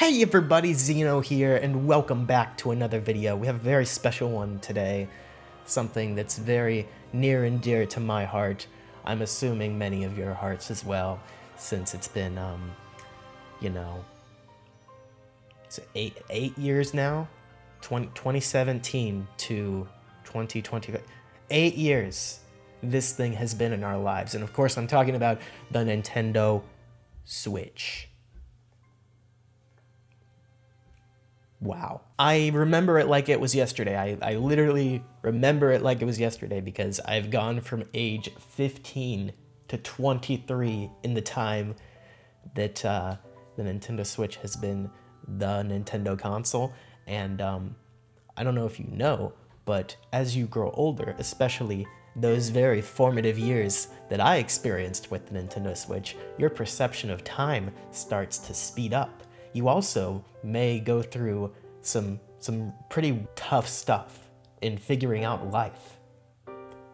Hey everybody, Xeno here, and welcome back to another video. We have a very special one today, something that's very near and dear to my heart. I'm assuming many of your hearts as well, since it's been, it's eight years now? 2017 to 2020, 8 years this thing has been in our lives. And of course, I'm talking about the Nintendo Switch. Wow. I remember it like it was yesterday. I literally remember it like it was yesterday because I've gone from age 15 to 23 in the time that the Nintendo Switch has been the Nintendo console. And I don't know if you know, but as you grow older, especially those very formative years that I experienced with the Nintendo Switch, your perception of time starts to speed up. You also may go through some pretty tough stuff in figuring out life.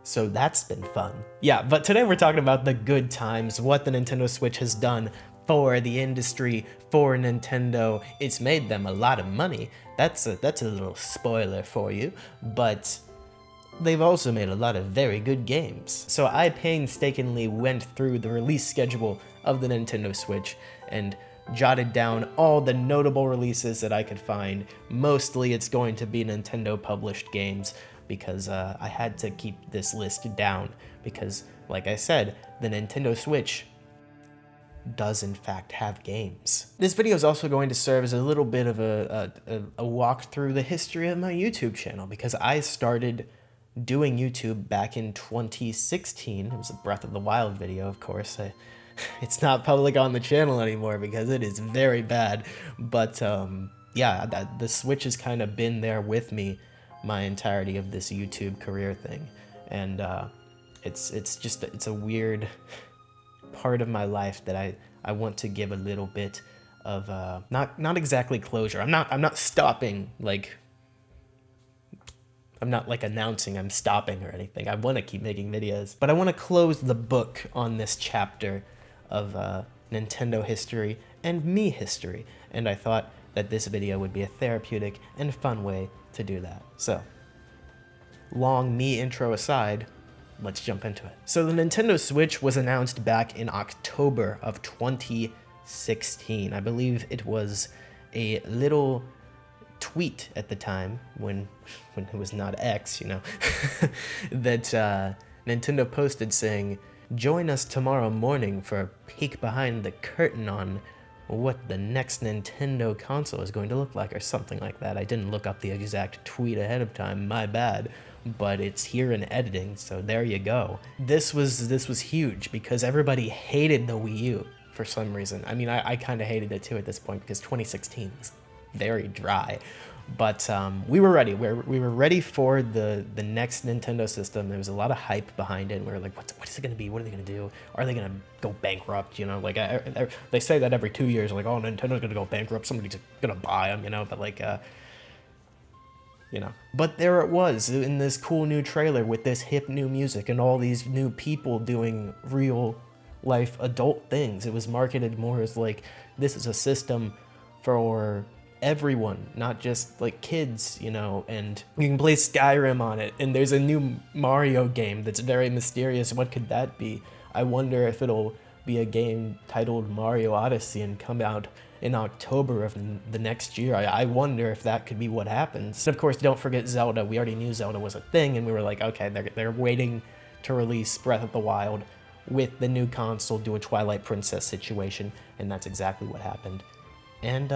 So that's been fun. Yeah, but today we're talking about the good times, what the Nintendo Switch has done for the industry, for Nintendo. It's made them a lot of money. That's a little spoiler for you, but they've also made a lot of very good games. So I painstakingly went through the release schedule of the Nintendo Switch and jotted down all the notable releases that I could find. Mostly it's going to be Nintendo published games because I had to keep this list down because, like I said, the Nintendo Switch does in fact have games. This video is also going to serve as a little bit of a walk through the history of my YouTube channel because I started doing YouTube back in 2016. It was a Breath of the Wild video, of course. It's not public on the channel anymore because it is very bad, but yeah, the Switch has kind of been there with me my entirety of this YouTube career thing, and it's a weird part of my life that I want to give a little bit of not exactly closure. I'm not stopping, like I'm not like announcing I'm stopping or anything. I want to keep making videos, but I want to close the book on this chapter of Nintendo history and me history, and I thought that this video would be a therapeutic and fun way to do that. So, long me intro aside, let's jump into it. So the Nintendo Switch was announced back in October of 2016. I believe it was a little tweet at the time when it was not X, that Nintendo posted saying, "Join us tomorrow morning for a peek behind the curtain on what the next Nintendo console is going to look like," or something like that. I didn't look up the exact tweet ahead of time, my bad, but it's here in editing, so there you go. This was huge because everybody hated the Wii U for some reason. I mean, I kind of hated it too at this point because 2016 was very dry. But we were ready. We were ready for the next Nintendo system. There was a lot of hype behind it, and we were like, what is it going to be? What are they going to do? Are they going to go bankrupt? Like they say that every 2 years, like, oh, Nintendo's going to go bankrupt. Somebody's going to buy them, but like, But there it was in this cool new trailer with this hip new music and all these new people doing real life adult things. It was marketed more as like, this is a system for everyone, not just like kids, and you can play Skyrim on it, and there's a new Mario game that's very mysterious. What could that be? I wonder if it'll be a game titled Mario Odyssey and come out in October of the next year. I wonder if that could be what happens. And of course, don't forget Zelda. We already knew Zelda was a thing, and we were like, okay, they're waiting to release Breath of the Wild with the new console, do a Twilight Princess situation, and that's exactly what happened. And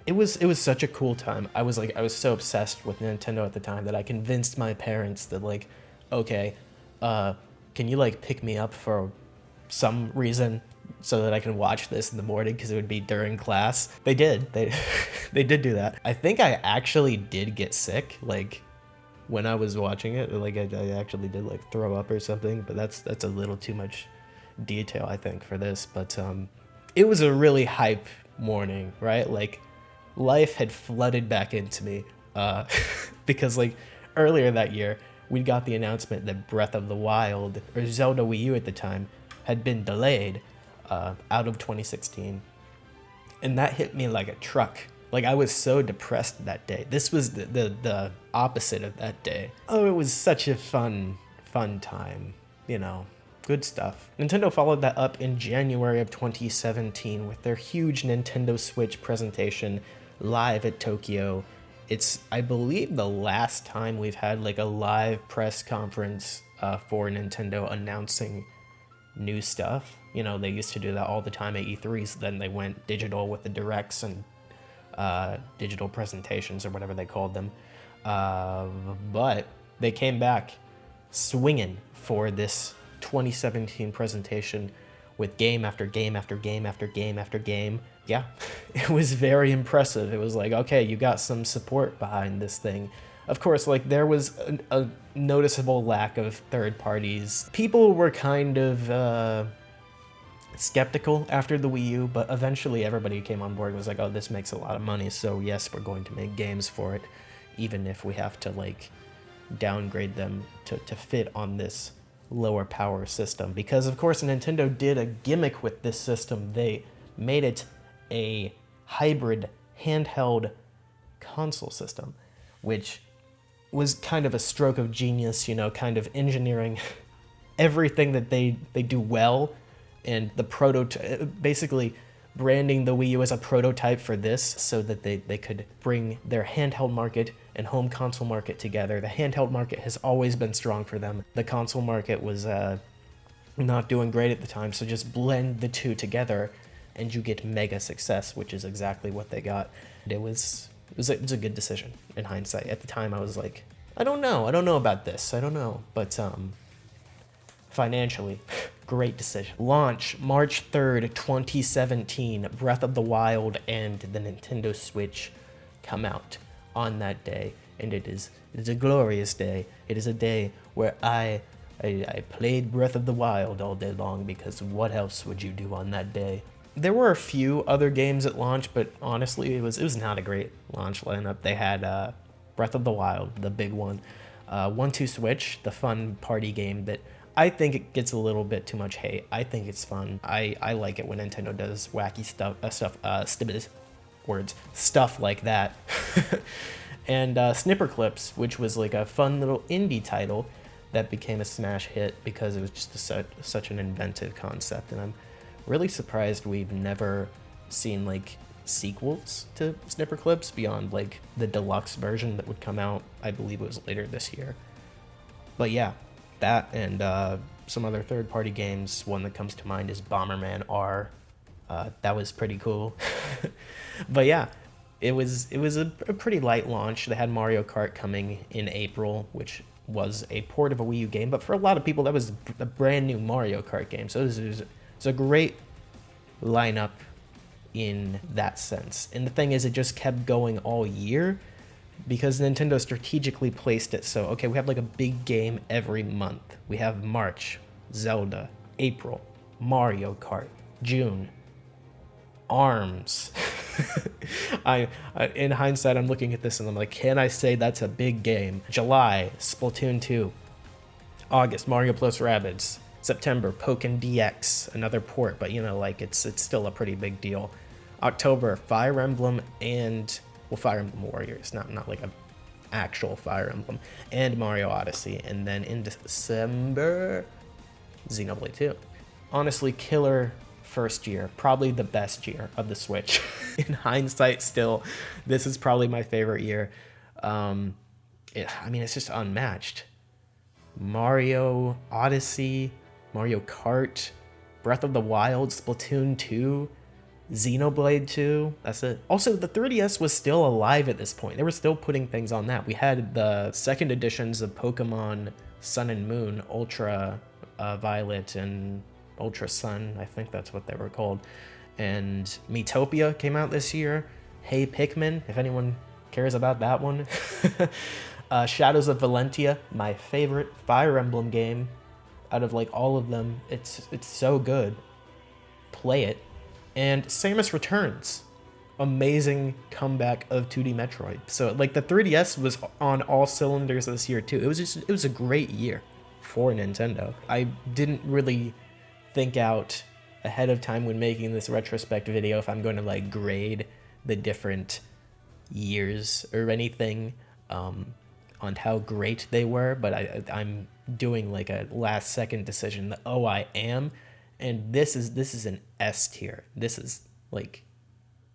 It was such a cool time. I was so obsessed with Nintendo at the time that I convinced my parents that, like, okay, can you like pick me up for some reason so that I can watch this in the morning because it would be during class. They did. They did do that. I think I actually did get sick, like when I was watching it. Like I actually did like throw up or something, but that's a little too much detail I think for this. But it was a really hype morning, right? Like, life had flooded back into me because like earlier that year we got the announcement that Breath of the Wild, or Zelda Wii U at the time, had been delayed out of 2016, And that hit me like a truck. Like, I was so depressed that day. This was the opposite of that day. Oh, it was such a fun time, you know. Good stuff. Nintendo followed that up in January of 2017 with their huge Nintendo Switch presentation live at Tokyo. It's, I believe, the last time we've had like a live press conference for Nintendo announcing new stuff. You know, they used to do that all the time at E3s. Then they went digital with the directs and digital presentations or whatever they called them. But they came back swinging for this 2017 presentation with game after game after game after game after game. Yeah, it was very impressive. It was like, okay, you got some support behind this thing. Of course, like, there was a noticeable lack of third parties. People were kind of skeptical after the Wii U, but eventually everybody came on board and was like, oh, this makes a lot of money, so yes, we're going to make games for it, even if we have to, like, downgrade them to fit on this lower power system. Because, of course, Nintendo did a gimmick with this system. They made it a hybrid handheld console system, which was kind of a stroke of genius, you know, kind of engineering everything that they do well, and the prototype, basically branding the Wii U as a prototype for this so that they could bring their handheld market and home console market together. The handheld market has always been strong for them. The console market was not doing great at the time, so just blend the two together and you get mega success, which is exactly what they got. It was a good decision in hindsight. At the time, I was like, I don't know about this. I don't know. But financially, great decision. Launch March 3rd, 2017. Breath of the Wild and the Nintendo Switch come out on that day, and it is a glorious day. It is a day where I played Breath of the Wild all day long, because what else would you do on that day? There were a few other games at launch, but honestly, it was not a great launch lineup. They had Breath of the Wild, the big one, 1-2 Switch, the fun party game that I think it gets a little bit too much hate. I think it's fun. I like it when Nintendo does wacky stuff like that. And Snipper Clips, which was like a fun little indie title that became a smash hit because it was just such an inventive concept, and I'm really surprised we've never seen like sequels to Snipper Clips beyond like the deluxe version that would come out, I believe it was later this year. But yeah, that and some other third-party games. One that comes to mind is Bomberman R. That was pretty cool. But yeah, it was a pretty light launch. They had Mario Kart coming in April, which was a port of a Wii U game, but for a lot of people that was a brand new Mario Kart game. So it was a great lineup in that sense. And the thing is, it just kept going all year because Nintendo strategically placed it so, okay, we have like a big game every month. We have March, Zelda, April, Mario Kart, June, ARMS. In hindsight, I'm looking at this and I'm like, can I say that's a big game? July, Splatoon 2. August, Mario plus Rabbids. September, Pokémon DX, another port, but you know, like it's still a pretty big deal. October, Fire Emblem and, well, Fire Emblem Warriors, not like a actual Fire Emblem, and Mario Odyssey. And then in December, Xenoblade 2. Honestly, killer first year, probably the best year of the Switch. In hindsight, still, this is probably my favorite year. It's just unmatched. Mario Odyssey, Mario Kart, Breath of the Wild, Splatoon 2, Xenoblade 2, that's it. Also, the 3DS was still alive at this point. They were still putting things on that. We had the second editions of Pokemon Sun and Moon, Ultra Violet and Ultra Sun, I think that's what they were called. And Miitopia came out this year. Hey Pikmin, if anyone cares about that one. Shadows of Valentia, my favorite Fire Emblem game out of like all of them. It's so good. Play it. And Samus Returns, amazing comeback of 2D Metroid. So like the 3DS was on all cylinders this year too. It was a great year for Nintendo. I didn't really think out ahead of time when making this retrospective video if I'm going to like grade the different years or anything on how great they were, but I'm doing like a last second decision that, oh, I am, and this is an S tier. This is like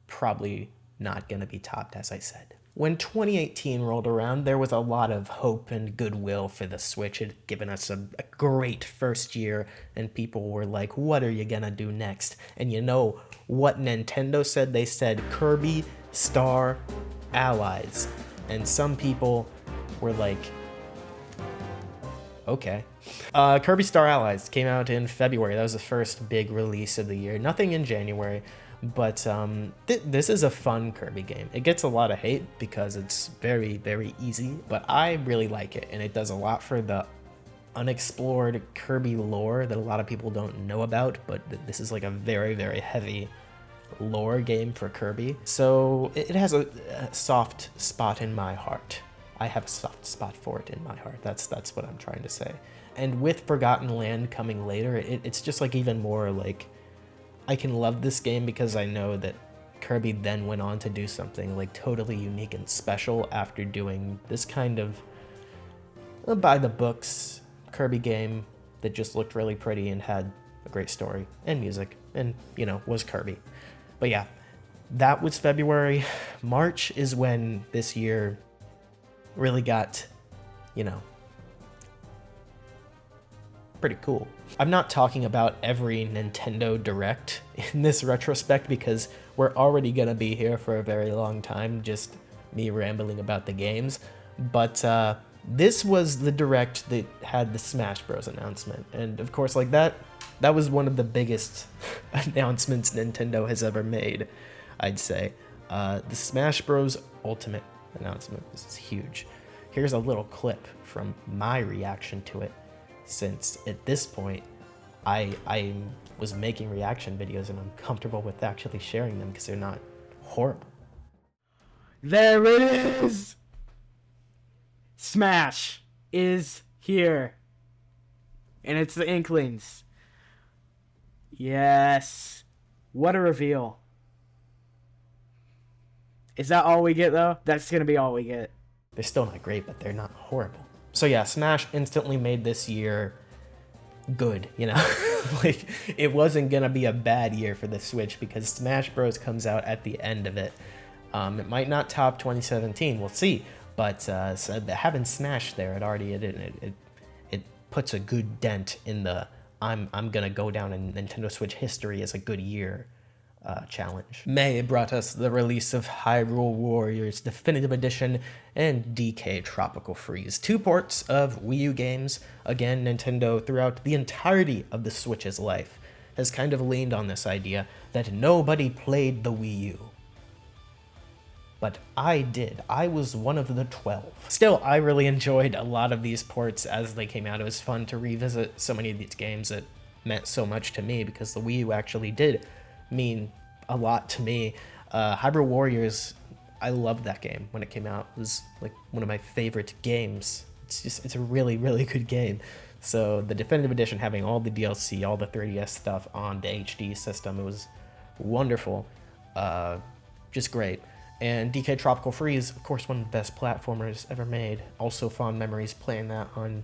probably not going to be topped, as I said. When 2018 rolled around, there was a lot of hope and goodwill for the Switch. It had given us a great first year, and people were like, what are you gonna do next? And you know what Nintendo said? They said Kirby Star Allies. And some people were like, okay. Kirby Star Allies came out in February. That was the first big release of the year. Nothing in January. But this is a fun Kirby game. It gets a lot of hate because it's very, very easy, but I really like it, and it does a lot for the unexplored Kirby lore that a lot of people don't know about, but this is like a very, very heavy lore game for Kirby. So it has a soft spot in my heart. I have a soft spot for it in my heart. That's what I'm trying to say. And with Forgotten Land coming later, it's just like even more like, I can love this game because I know that Kirby then went on to do something like totally unique and special after doing this kind of by the books Kirby game that just looked really pretty and had a great story and music and, you know, was Kirby. But yeah, that was February. March is when this year really got, you know, pretty cool. I'm not talking about every Nintendo Direct in this retrospect because we're already gonna be here for a very long time, just me rambling about the games. But this was the Direct that had the Smash Bros. Announcement. And of course, like that was one of the biggest announcements Nintendo has ever made, I'd say. The Smash Bros. Ultimate announcement. This is huge. Here's a little clip from my reaction to it, since at this point I was making reaction videos and I'm comfortable with actually sharing them because they're not horrible. There it is! Smash is here. And it's the Inklings. Yes. What a reveal. Is that all we get, though? That's going to be all we get. They're still not great, but they're not horrible. So yeah, Smash instantly made this year good, you know? Like, it wasn't gonna be a bad year for the Switch because Smash Bros. Comes out at the end of it. It might not top 2017, we'll see. But so having Smash there, it puts a good dent in the I'm gonna go down in Nintendo Switch history as a good year challenge. May brought us the release of Hyrule Warriors Definitive Edition and DK Tropical Freeze, 2 ports of Wii U games. Again, Nintendo, throughout the entirety of the Switch's life, has kind of leaned on this idea that nobody played the Wii U. But I did. I was one of the 12. Still, I really enjoyed a lot of these ports as they came out. It was fun to revisit so many of these games that meant so much to me because the Wii U actually did mean a lot to me. Hyrule Warriors, I loved that game when it came out. It was like one of my favorite games. It's a really, really good game. So the Definitive Edition, having all the DLC, all the 3DS stuff on the HD system, it was wonderful. Just great. And DK Tropical Freeze, of course, one of the best platformers ever made. Also fond memories playing that on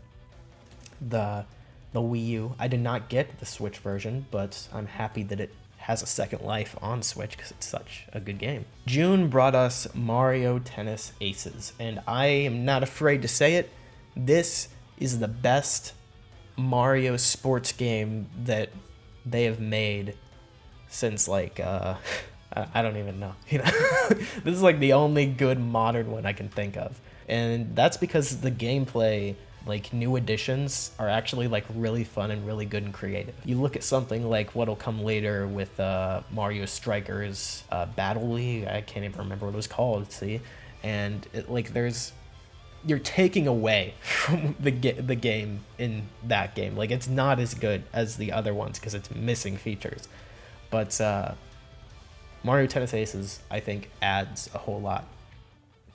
the Wii U. I did not get the Switch version, but I'm happy that it has a second life on Switch because it's such a good game. June brought us Mario Tennis Aces, and I am not afraid to say it, this is the best Mario sports game that they have made since like, I don't even know, you know? This is like the only good modern one I can think of. And that's because the gameplay, like new additions, are actually like really fun and really good and creative. You look at something like what'll come later with Mario Strikers Battle League, I can't even remember what it was called, see? And it, like you're taking away from the game in that game. Like it's not as good as the other ones because it's missing features. But Mario Tennis Aces, I think, adds a whole lot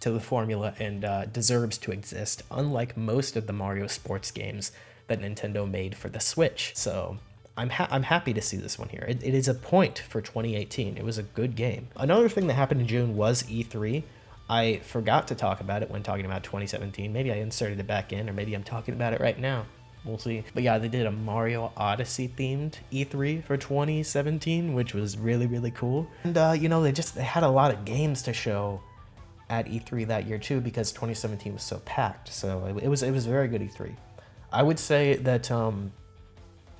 to the formula and deserves to exist, unlike most of the Mario sports games that Nintendo made for the Switch. So I'm happy to see this one here. It is a point for 2018. It was a good game. Another thing that happened in June was E3. I forgot to talk about it when talking about 2017. Maybe I inserted it back in, or maybe I'm talking about it right now. We'll see. But yeah, they did a Mario Odyssey themed E3 for 2017, which was really, really cool. And they had a lot of games to show at E3 that year too, because 2017 was so packed. So it was a very good E3. I would say that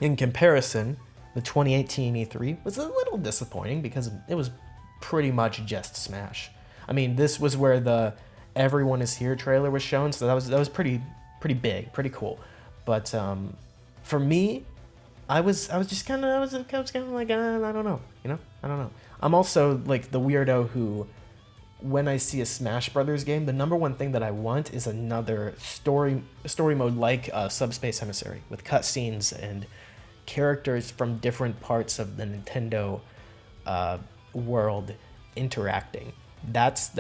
in comparison, the 2018 E3 was a little disappointing because it was pretty much just Smash. I mean, this was where the Everyone Is Here trailer was shown, so that was pretty big, pretty cool. But for me, I was kind of like, I don't know, I don't know. I'm also like the weirdo who, when I see a Smash Brothers game, the number one thing that I want is another story mode like Subspace Emissary with cutscenes and characters from different parts of the Nintendo world interacting. That's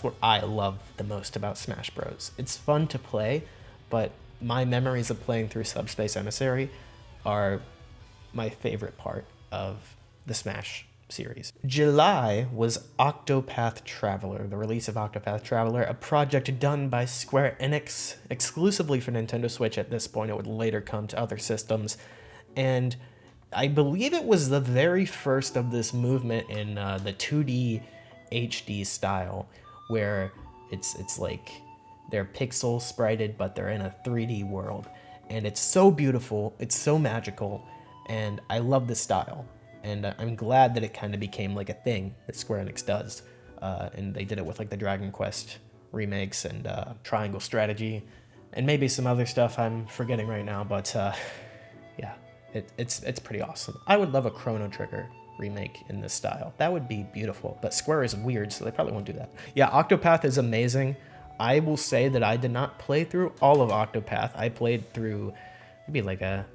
what I love the most about Smash Bros. It's fun to play, but my memories of playing through Subspace Emissary are my favorite part of the Smash series. July was Octopath Traveler, the release of Octopath Traveler, a project done by Square Enix exclusively for Nintendo Switch at this point. It would later come to other systems. And I believe it was the very first of this movement in the 2D HD style, where it's like they're pixel sprited, but they're in a 3D world. And it's so beautiful, it's so magical, and I love the style. And I'm glad that it kind of became like a thing that Square Enix does. And they did it with like the Dragon Quest remakes and Triangle Strategy, and maybe some other stuff I'm forgetting right now, but yeah. It's pretty awesome. I would love a Chrono Trigger remake in this style. That would be beautiful, but Square is weird, so they probably won't do that. Yeah, Octopath is amazing. I will say that I did not play through all of Octopath. I played through maybe like a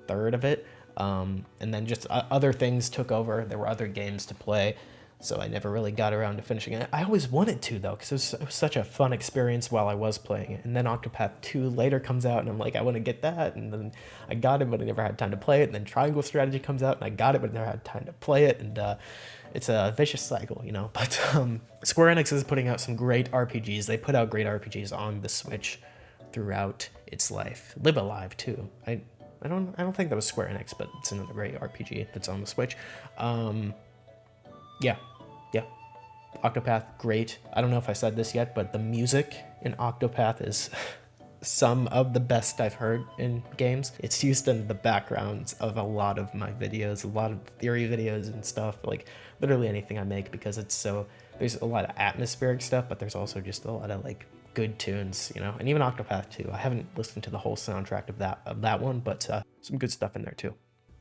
third of it, and then just other things took over. There were other games to play, so I never really got around to finishing it. I always wanted to, though, because it was such a fun experience while I was playing it. And then Octopath 2 later comes out, and I'm like, I want to get that. And then I got it, but I never had time to play it. And then Triangle Strategy comes out, and I got it, but I never had time to play it. And it's a vicious cycle, But Square Enix is putting out some great RPGs. They put out great RPGs on the Switch throughout its life. Live Alive, too. I don't think that was Square Enix, but it's another great RPG that's on the Switch. Yeah. Octopath, great. I don't know if I said this yet, but the music in Octopath is some of the best I've heard in games. It's used in the backgrounds of a lot of my videos, a lot of theory videos and stuff, like literally anything I make, because there's a lot of atmospheric stuff, but there's also just a lot of like good tunes, and even Octopath 2. I haven't listened to the whole soundtrack of that one, but some good stuff in there too.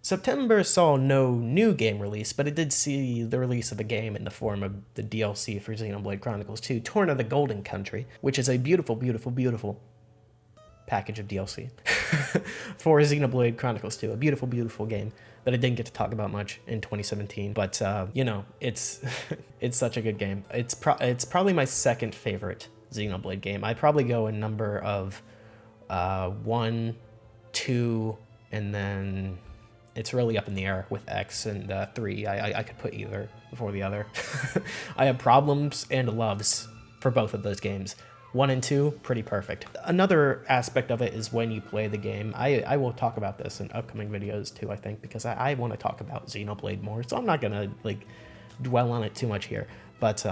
September saw no new game release, but it did see the release of a game in the form of the DLC for Xenoblade Chronicles 2, Torn of the Golden Country, which is a beautiful, beautiful, beautiful package of DLC for Xenoblade Chronicles 2. A beautiful, beautiful game that I didn't get to talk about much in 2017, but it's it's such a good game. It's probably my second favorite Xenoblade game. I probably go in number of 1, 2, and then it's really up in the air with X and 3. I could put either before the other. I have problems and loves for both of those games. 1 and 2, pretty perfect. Another aspect of it is when you play the game. I will talk about this in upcoming videos too, I think, because I want to talk about Xenoblade more, so I'm not gonna dwell on it too much here. But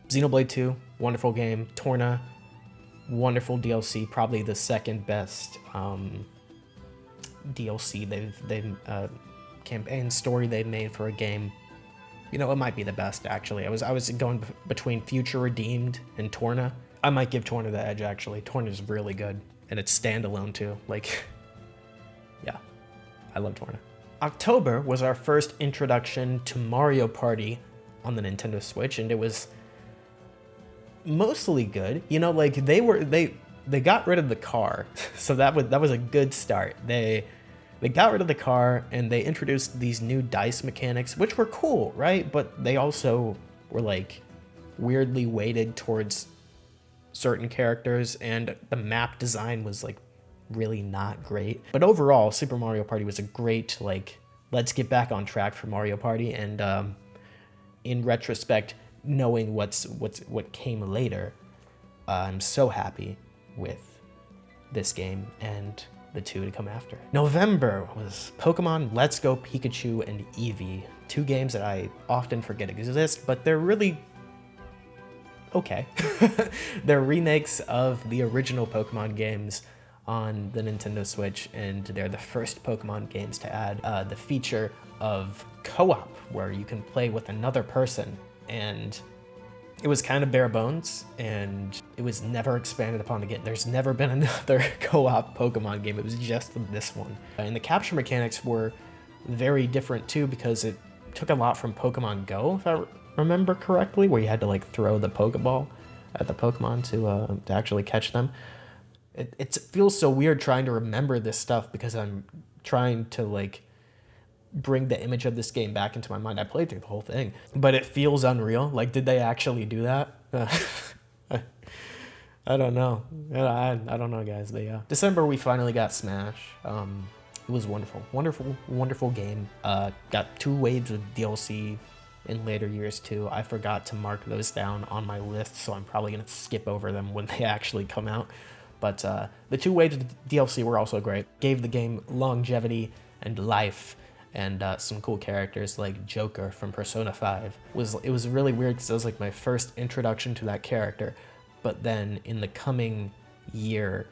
Xenoblade 2, wonderful game. Torna, wonderful DLC, probably the second best DLC they've campaign story they've made for a game. It might be the best, actually. I was going between Future Redeemed and Torna. I might give Torna the edge, actually. Torna's really good, and it's standalone too. Yeah, I love Torna. October was our first introduction to Mario Party on the Nintendo Switch, and it was mostly good. They got rid of the car, so that was a good start. They got rid of the car, and they introduced these new dice mechanics, which were cool, right? But they also were weirdly weighted towards certain characters, and the map design was really not great. But overall, Super Mario Party was a great, like, let's get back on track for Mario Party. And in retrospect, knowing what came later, I'm so happy with this game and the two to come after. November was Pokemon Let's Go Pikachu and Eevee, two games that I often forget exist, but they're really okay. They're remakes of the original Pokemon games on the Nintendo Switch, and they're the first Pokemon games to add the feature of co-op, where you can play with another person. And it was kind of bare bones, and it was never expanded upon again. There's never been another co-op Pokemon game. It was just this one. And the capture mechanics were very different too, because it took a lot from Pokemon Go, if I remember correctly, where you had to like throw the Pokeball at the Pokemon to actually catch them. It feels so weird trying to remember this stuff, because I'm trying to like bring the image of this game back into my mind. I played through the whole thing, but it feels unreal. Like, did they actually do that? I don't know. I don't know, guys. But yeah, December we finally got Smash. It was wonderful game. Got 2 waves of DLC in later years too. I forgot to mark those down on my list, so I'm probably gonna skip over them when they actually come out. But the 2 waves of DLC were also great. Gave the game longevity and life, and some cool characters like Joker from Persona 5. It was really weird, because it was like my first introduction to that character, but then in the coming year,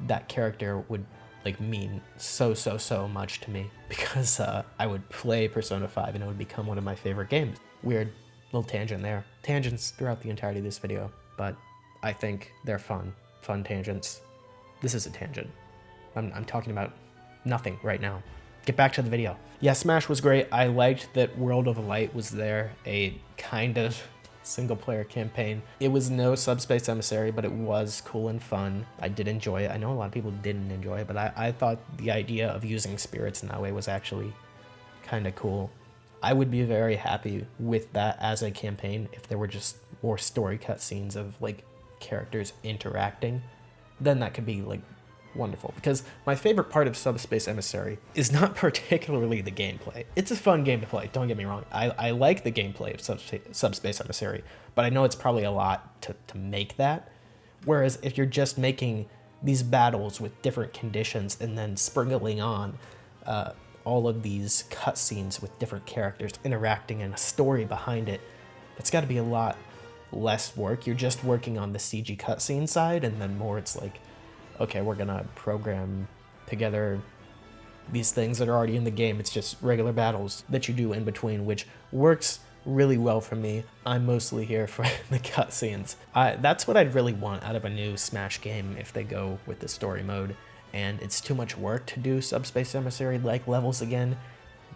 that character would like mean so much to me, because I would play Persona 5 and it would become one of my favorite games. Weird little tangent there. Tangents throughout the entirety of this video, but I think they're fun tangents. This is a tangent. I'm talking about nothing right now. Get back to the video. Yeah, Smash was great. I liked that World of Light was there, a kind of single-player campaign. It was no Subspace Emissary, but it was cool and fun. I did enjoy it. I know a lot of people didn't enjoy it, but I thought the idea of using spirits in that way was actually kind of cool. I would be very happy with that as a campaign if there were just more story cutscenes of like characters interacting. Then that could be like wonderful, because my favorite part of Subspace Emissary is not particularly the gameplay. It's a fun game to play, don't get me wrong. I like the gameplay of Subspace Emissary, but I know it's probably a lot to make that. Whereas if you're just making these battles with different conditions and then sprinkling on all of these cutscenes with different characters interacting and a story behind it, it's got to be a lot less work. You're just working on the CG cutscene side, and then more it's like, okay, we're gonna program together these things that are already in the game. It's just regular battles that you do in between, which works really well for me. I'm mostly here for the cutscenes. That's what I'd really want out of a new Smash game if they go with the story mode, and it's too much work to do Subspace Emissary like levels again.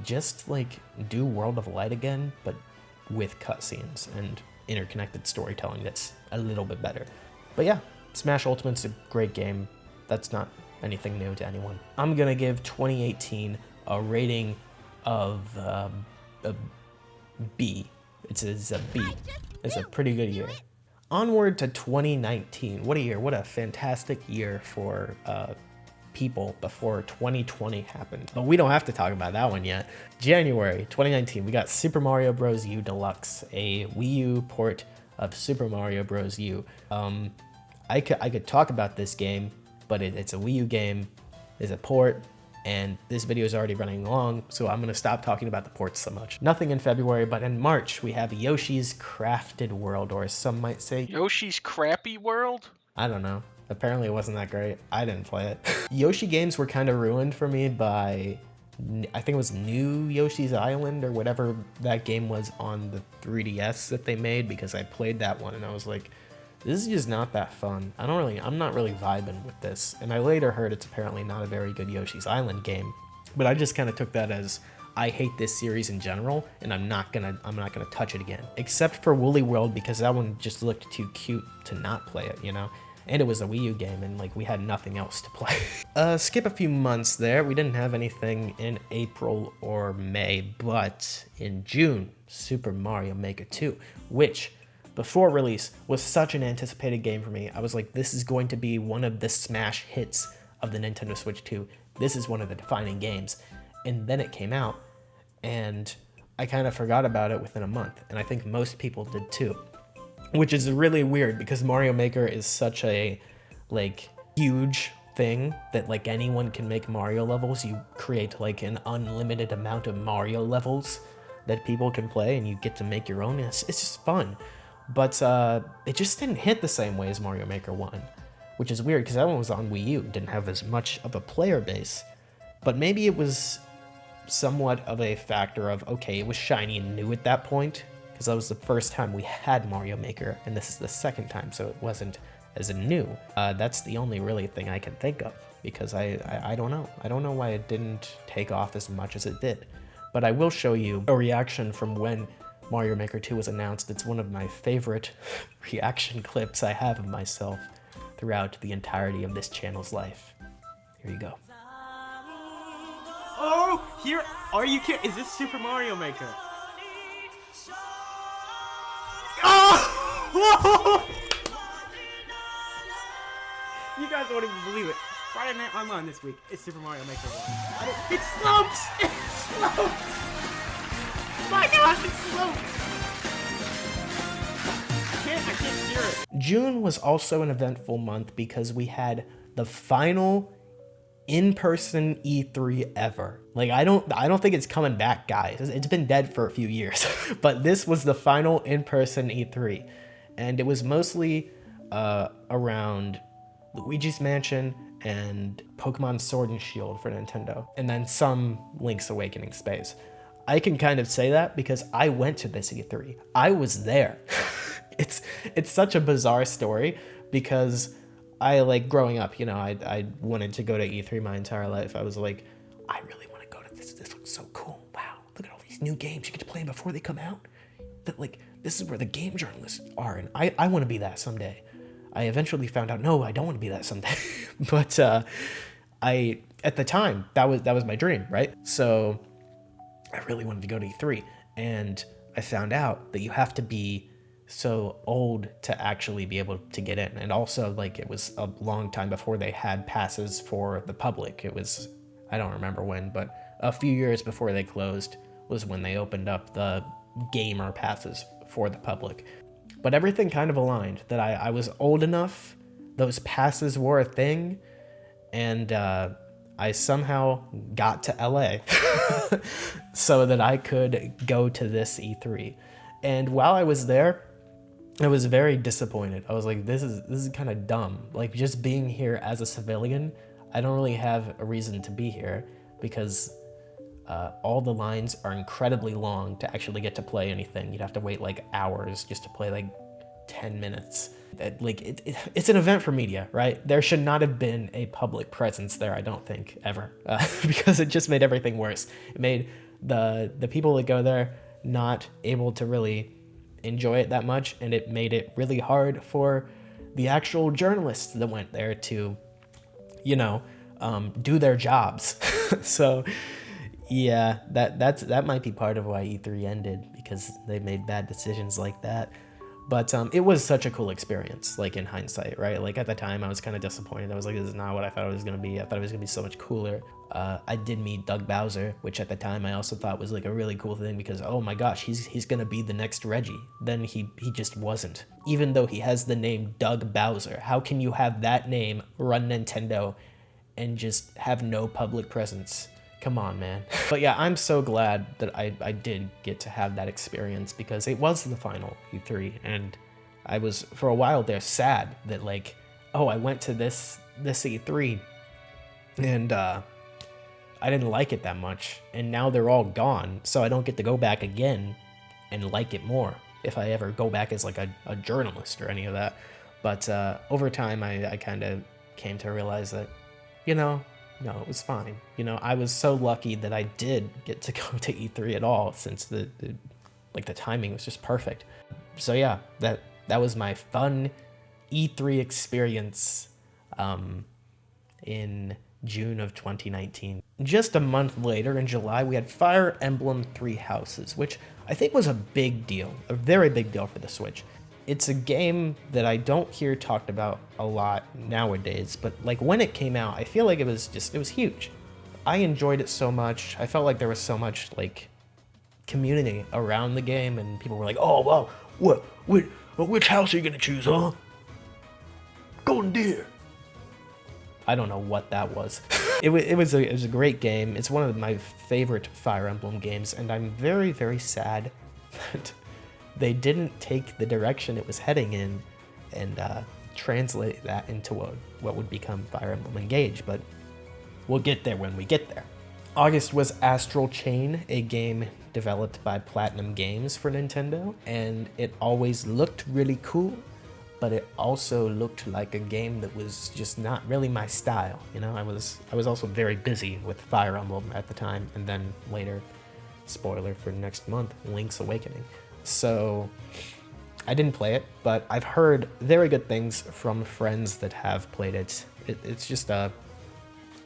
Just like do World of Light again, but with cutscenes and interconnected storytelling that's a little bit better. But yeah, Smash Ultimate's a great game. That's not anything new to anyone. I'm gonna give 2018 a rating of a B. It's a B. It's a pretty good year. Onward to 2019. What a year. What a fantastic year for people before 2020 happened. But we don't have to talk about that one yet. January 2019, we got Super Mario Bros. U Deluxe, a Wii U port of Super Mario Bros. U. I could talk about this game, but it's a Wii U game, it's a port, and this video is already running long, so I'm gonna stop talking about the ports so much. Nothing in February, but in March, we have Yoshi's Crafted World, or as some might say, Yoshi's Crappy World? I don't know. Apparently it wasn't that great. I didn't play it. Yoshi games were kind of ruined for me by, I think it was New Yoshi's Island or whatever that game was on the 3DS that they made, because I played that one and I was like, this is just not that fun. I'm not really vibing with this. And I later heard it's apparently not a very good Yoshi's Island game, but I just kind of took that as, I hate this series in general, and I'm not gonna touch it again. Except for Woolly World, because that one just looked too cute to not play it, you know? And it was a Wii U game, and like we had nothing else to play. Skip a few months there. We didn't have anything in April or May, but in June, Super Mario Maker 2, which before release was such an anticipated game for me. I was like, this is going to be one of the Smash hits of the Nintendo Switch 2. This is one of the defining games. And then it came out, and I kind of forgot about it within a month, and I think most people did too. Which is really weird because Mario Maker is such a like huge thing that like anyone can make Mario levels. You create like an unlimited amount of Mario levels that people can play, and you get to make your own. It's just fun. But it just didn't hit the same way as Mario Maker 1, which is weird because that one was on Wii U, didn't have as much of a player base. But maybe it was somewhat of a factor of, okay, it was shiny and new at that point, because that was the first time we had Mario Maker, and this is the second time, so it wasn't as new. That's the only really thing I can think of, because I don't know. I don't know why it didn't take off as much as it did. But I will show you a reaction from when Mario Maker 2 was announced. It's one of my favorite reaction clips I have of myself throughout the entirety of this channel's life. Here you go. Oh, here, are you kidding? Is this Super Mario Maker? Oh! You guys won't even believe it. Friday Night Online this week is Super Mario Maker 1. It slopes! It slopes! My gosh, it slopes! I can't hear it. June was also an eventful month because we had the final in-person E3 ever. Like, I don't think it's coming back, guys. It's been dead for a few years. But this was the final in-person E3. And it was mostly around Luigi's Mansion and Pokemon Sword and Shield for Nintendo. And then some Link's Awakening space. I can kind of say that because I went to this E3. I was there. It's such a bizarre story because I, like, growing up, you know, I wanted to go to E3 my entire life. I was like, I really want to go to this. This looks so cool. Wow, look at all these new games you get to play them before they come out. That, like, this is where the game journalists are, and I want to be that someday. I eventually found out, no, I don't want to be that someday. But at the time, that was my dream, right? So I really wanted to go to E3, and I found out that you have to be so old to actually be able to get in. And also, like, it was a long time before they had passes for the public. It was, I don't remember when, but a few years before they closed was when they opened up the gamer passes for the public. But everything kind of aligned, that I was old enough, those passes were a thing, and I somehow got to LA so that I could go to this E3. And while I was there, I was very disappointed. I was like, this is kind of dumb. Like, just being here as a civilian, I don't really have a reason to be here because all the lines are incredibly long to actually get to play anything. You'd have to wait like hours just to play like 10 minutes. It's an event for media, right? There should not have been a public presence there, I don't think, ever, because it just made everything worse. It made the people that go there not able to really enjoy it that much, and it made it really hard for the actual journalists that went there to, you know, do their jobs. So yeah, that might be part of why E3 ended, because they made bad decisions like that. But it was such a cool experience, like, in hindsight, right? Like, at the time, I was kind of disappointed. I was like, this is not what I thought it was going to be. I thought it was going to be so much cooler. I did meet Doug Bowser, which at the time I also thought was, like, a really cool thing because, oh my gosh, he's going to be the next Reggie. Then he just wasn't. Even though he has the name Doug Bowser, how can you have that name, run Nintendo, and just have no public presence? Come on, man. But yeah, I'm so glad that I did get to have that experience because it was the final E3, and I was, for a while there, sad that, like, oh, I went to this E3, and I didn't like it that much, and now they're all gone, so I don't get to go back again and like it more if I ever go back as, like, a journalist or any of that. But over time, I kind of came to realize that, you know, no, it was fine. You know, I was so lucky that I did get to go to E3 at all, since the timing was just perfect. So yeah, that was my fun E3 experience in June of 2019. Just a month later, in July, we had Fire Emblem Three Houses, which I think was a big deal, a very big deal for the Switch. It's a game that I don't hear talked about a lot nowadays, but like when it came out, I feel like it was huge. I enjoyed it so much. I felt like there was so much like community around the game, and people were like, "Oh, well, which house are you gonna choose, huh? Golden Deer." I don't know what that was. It was a great game. It's one of my favorite Fire Emblem games, and I'm very, very sad that they didn't take the direction it was heading in and translate that into what would become Fire Emblem Engage, but we'll get there when we get there. August was Astral Chain, a game developed by Platinum Games for Nintendo, and it always looked really cool, but it also looked like a game that was just not really my style. You know, I was also very busy with Fire Emblem at the time, and then later, spoiler for next month, Link's Awakening. So I didn't play it, but I've heard very good things from friends that have played it. It's just a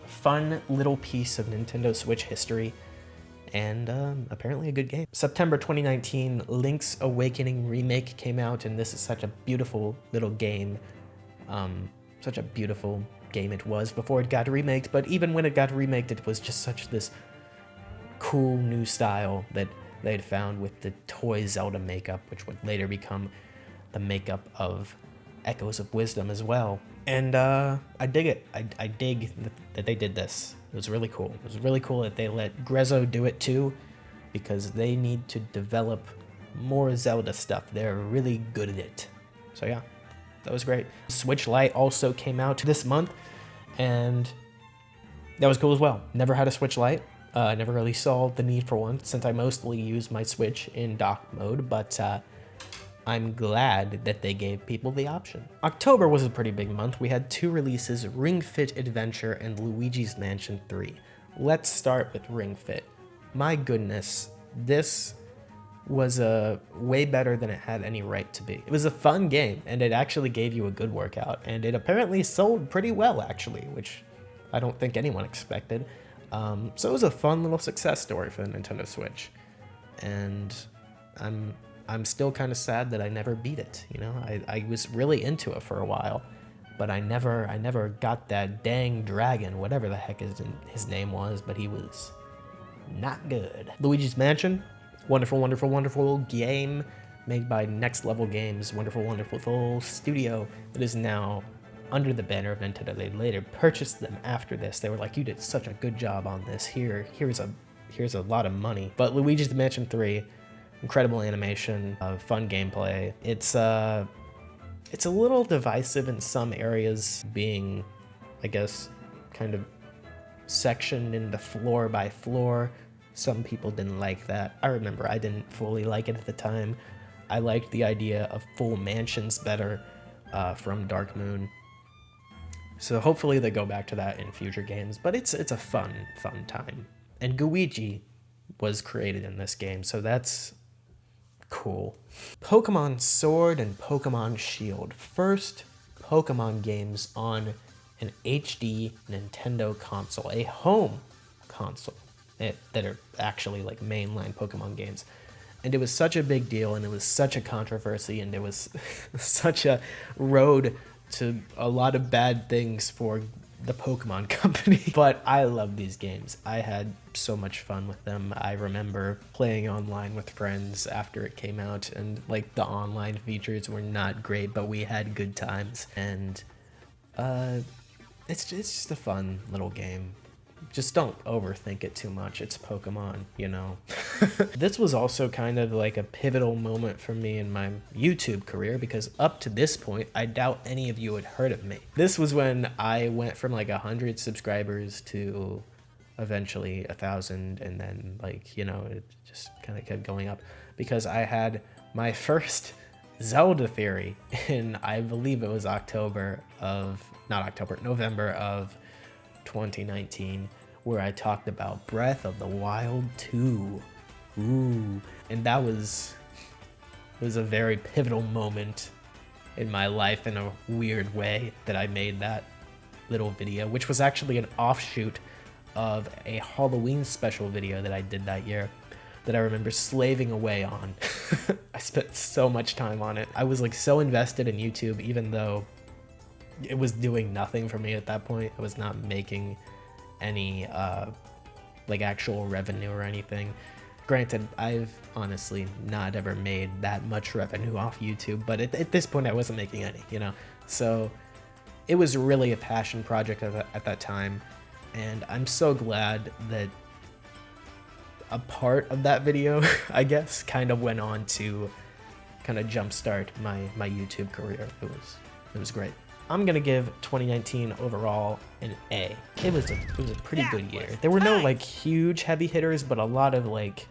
fun little piece of Nintendo Switch history, and apparently a good game. September 2019, Link's Awakening Remake came out, and this is such a beautiful little game. Such a beautiful game it was before it got remaked, but even when it got remaked, it was just such this cool new style that they had found with the toy Zelda makeup, which would later become the makeup of Echoes of Wisdom as well. And I dig it. I dig that they did this. It was really cool. It was really cool that they let Grezzo do it too, because they need to develop more Zelda stuff. They're really good at it. So yeah, that was great. Switch Lite also came out this month, and that was cool as well. Never had a Switch Lite. I never really saw the need for one, since I mostly use my Switch in dock mode, but I'm glad that they gave people the option. October was a pretty big month. We had 2 releases, Ring Fit Adventure and Luigi's Mansion 3. Let's start with Ring Fit. My goodness, this was way better than it had any right to be. It was a fun game, and it actually gave you a good workout, and it apparently sold pretty well, actually, which I don't think anyone expected. So it was a fun little success story for the Nintendo Switch, and I'm still kind of sad that I never beat it. You know, I was really into it for a while, but I never got that dang dragon, whatever the heck his name was, but he was not good. Luigi's Mansion, wonderful, wonderful, wonderful game made by Next Level Games, wonderful, wonderful studio that is now under the banner of Nintendo. They later purchased them after this. They were like, "You did such a good job on this. Here's a lot of money." But Luigi's Mansion 3, incredible animation, fun gameplay. It's a little divisive in some areas, being, I guess, kind of sectioned into floor by floor. Some people didn't like that. I remember I didn't fully like it at the time. I liked the idea of full mansions better from Dark Moon. So hopefully they go back to that in future games, but it's a fun time. And Gooigi was created in this game, so that's cool. Pokemon Sword and Pokemon Shield. First Pokemon games on an HD Nintendo console, a home console that are actually like mainline Pokemon games. And it was such a big deal, and it was such a controversy, and it was such a road to a lot of bad things for the Pokemon company. But I love these games. I had so much fun with them. I remember playing online with friends after it came out, and like the online features were not great, but we had good times. And it's just a fun little game. Just don't overthink it too much. It's Pokemon, you know. This was also kind of like a pivotal moment for me in my YouTube career, because up to this point, I doubt any of you had heard of me. This was when I went from like 100 subscribers to eventually 1,000, and then like, you know, it just kind of kept going up, because I had my first Zelda theory in, I believe it was November of 2019, where I talked about Breath of the Wild 2. Ooh. And that was a very pivotal moment in my life in a weird way that I made that little video, which was actually an offshoot of a Halloween special video that I did that year. that I remember slaving away on. I spent so much time on it. I was like so invested in YouTube, even though it was doing nothing for me at that point. I was not making any like actual revenue or anything. Granted, I've honestly not ever made that much revenue off YouTube, but at this point I wasn't making any, you know? So it was really a passion project at that time, and I'm so glad that a part of that video, I guess, kind of went on to kind of jumpstart my YouTube career. It was great. I'm gonna give 2019 overall an A. It was a pretty good year. There were no like huge heavy hitters, but a lot of like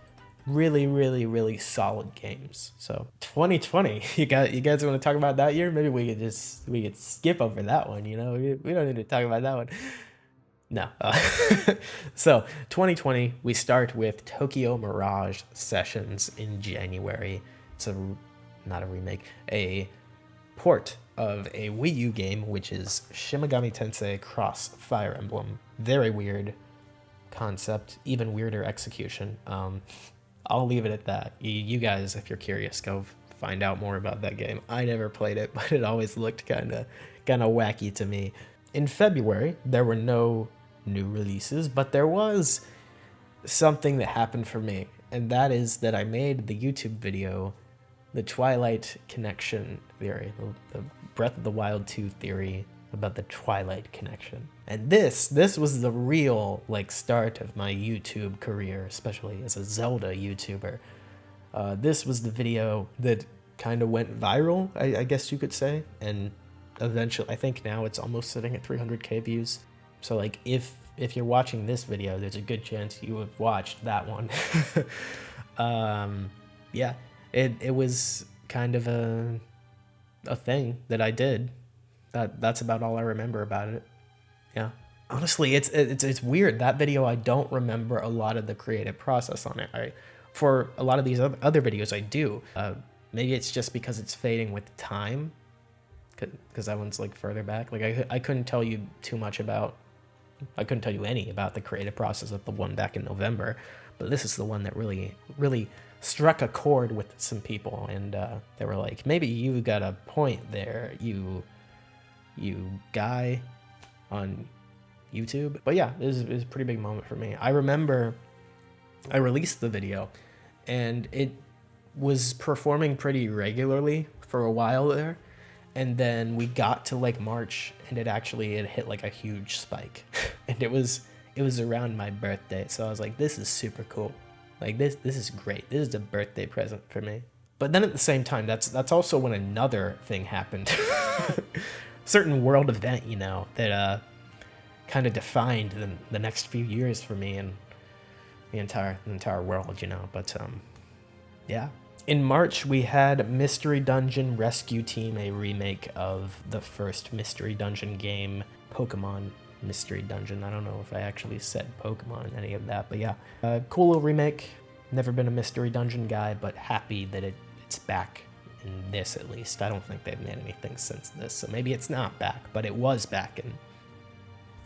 really solid games. So 2020, you guys want to talk about that year? Maybe we could skip over that one. You know, we don't need to talk about that one. No. So 2020, we start with Tokyo Mirage Sessions in January. It's not a remake, a port of a Wii U game, which is Shin Megami Tensei Cross Fire Emblem. Very weird concept, even weirder execution. I'll leave it at that. You guys, if you're curious, go find out more about that game. I never played it, but it always looked kind of wacky to me. In February, there were no new releases, but there was something that happened for me, and that is that I made the YouTube video, the Twilight Connection theory, the Breath of the Wild 2 theory about the Twilight connection. And this was the real like start of my YouTube career, especially as a Zelda YouTuber. This was the video that kind of went viral, I guess you could say, and eventually, I think now it's almost sitting at 300k views. So like if you're watching this video, there's a good chance you have watched that one. Yeah, it was kind of a thing that I did. That's about all I remember about it. Yeah. Honestly, it's weird. That video, I don't remember a lot of the creative process on it. For a lot of these other videos, I do. Maybe it's just because it's fading with time, because that one's like further back. Like I couldn't tell you I couldn't tell you any about the creative process of the one back in November, but this is the one that really struck a chord with some people, and they were like, maybe you got a point there, you guy on YouTube. But yeah, it was a pretty big moment for me. I remember I released the video and it was performing pretty regularly for a while there, and then we got to like March and it hit like a huge spike. And it was around my birthday, so I was like, this is super cool, like this is great, this is a birthday present for me. But then at the same time, that's also when another thing happened. Certain world event, you know, that kind of defined the next few years for me and the entire world, you know. But yeah. In March, we had Mystery Dungeon Rescue Team, a remake of the first Mystery Dungeon game, Pokémon Mystery Dungeon. I don't know if I actually said Pokemon in any of that, but yeah. Cool little remake. Never been a Mystery Dungeon guy, but happy that it's back in this, at least. I don't think they've made anything since this, so maybe it's not back, but it was back in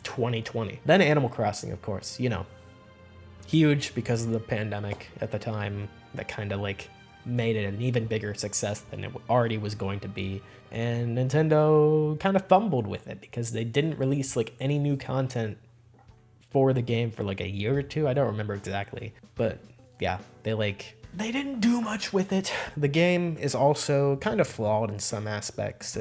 2020. Then Animal Crossing, of course, you know, huge because of the pandemic at the time. That kind of like made it an even bigger success than it already was going to be. And Nintendo kind of fumbled with it because they didn't release like any new content for the game for like a year or two. I don't remember exactly, but yeah, they didn't do much with it. The game is also kind of flawed in some aspects.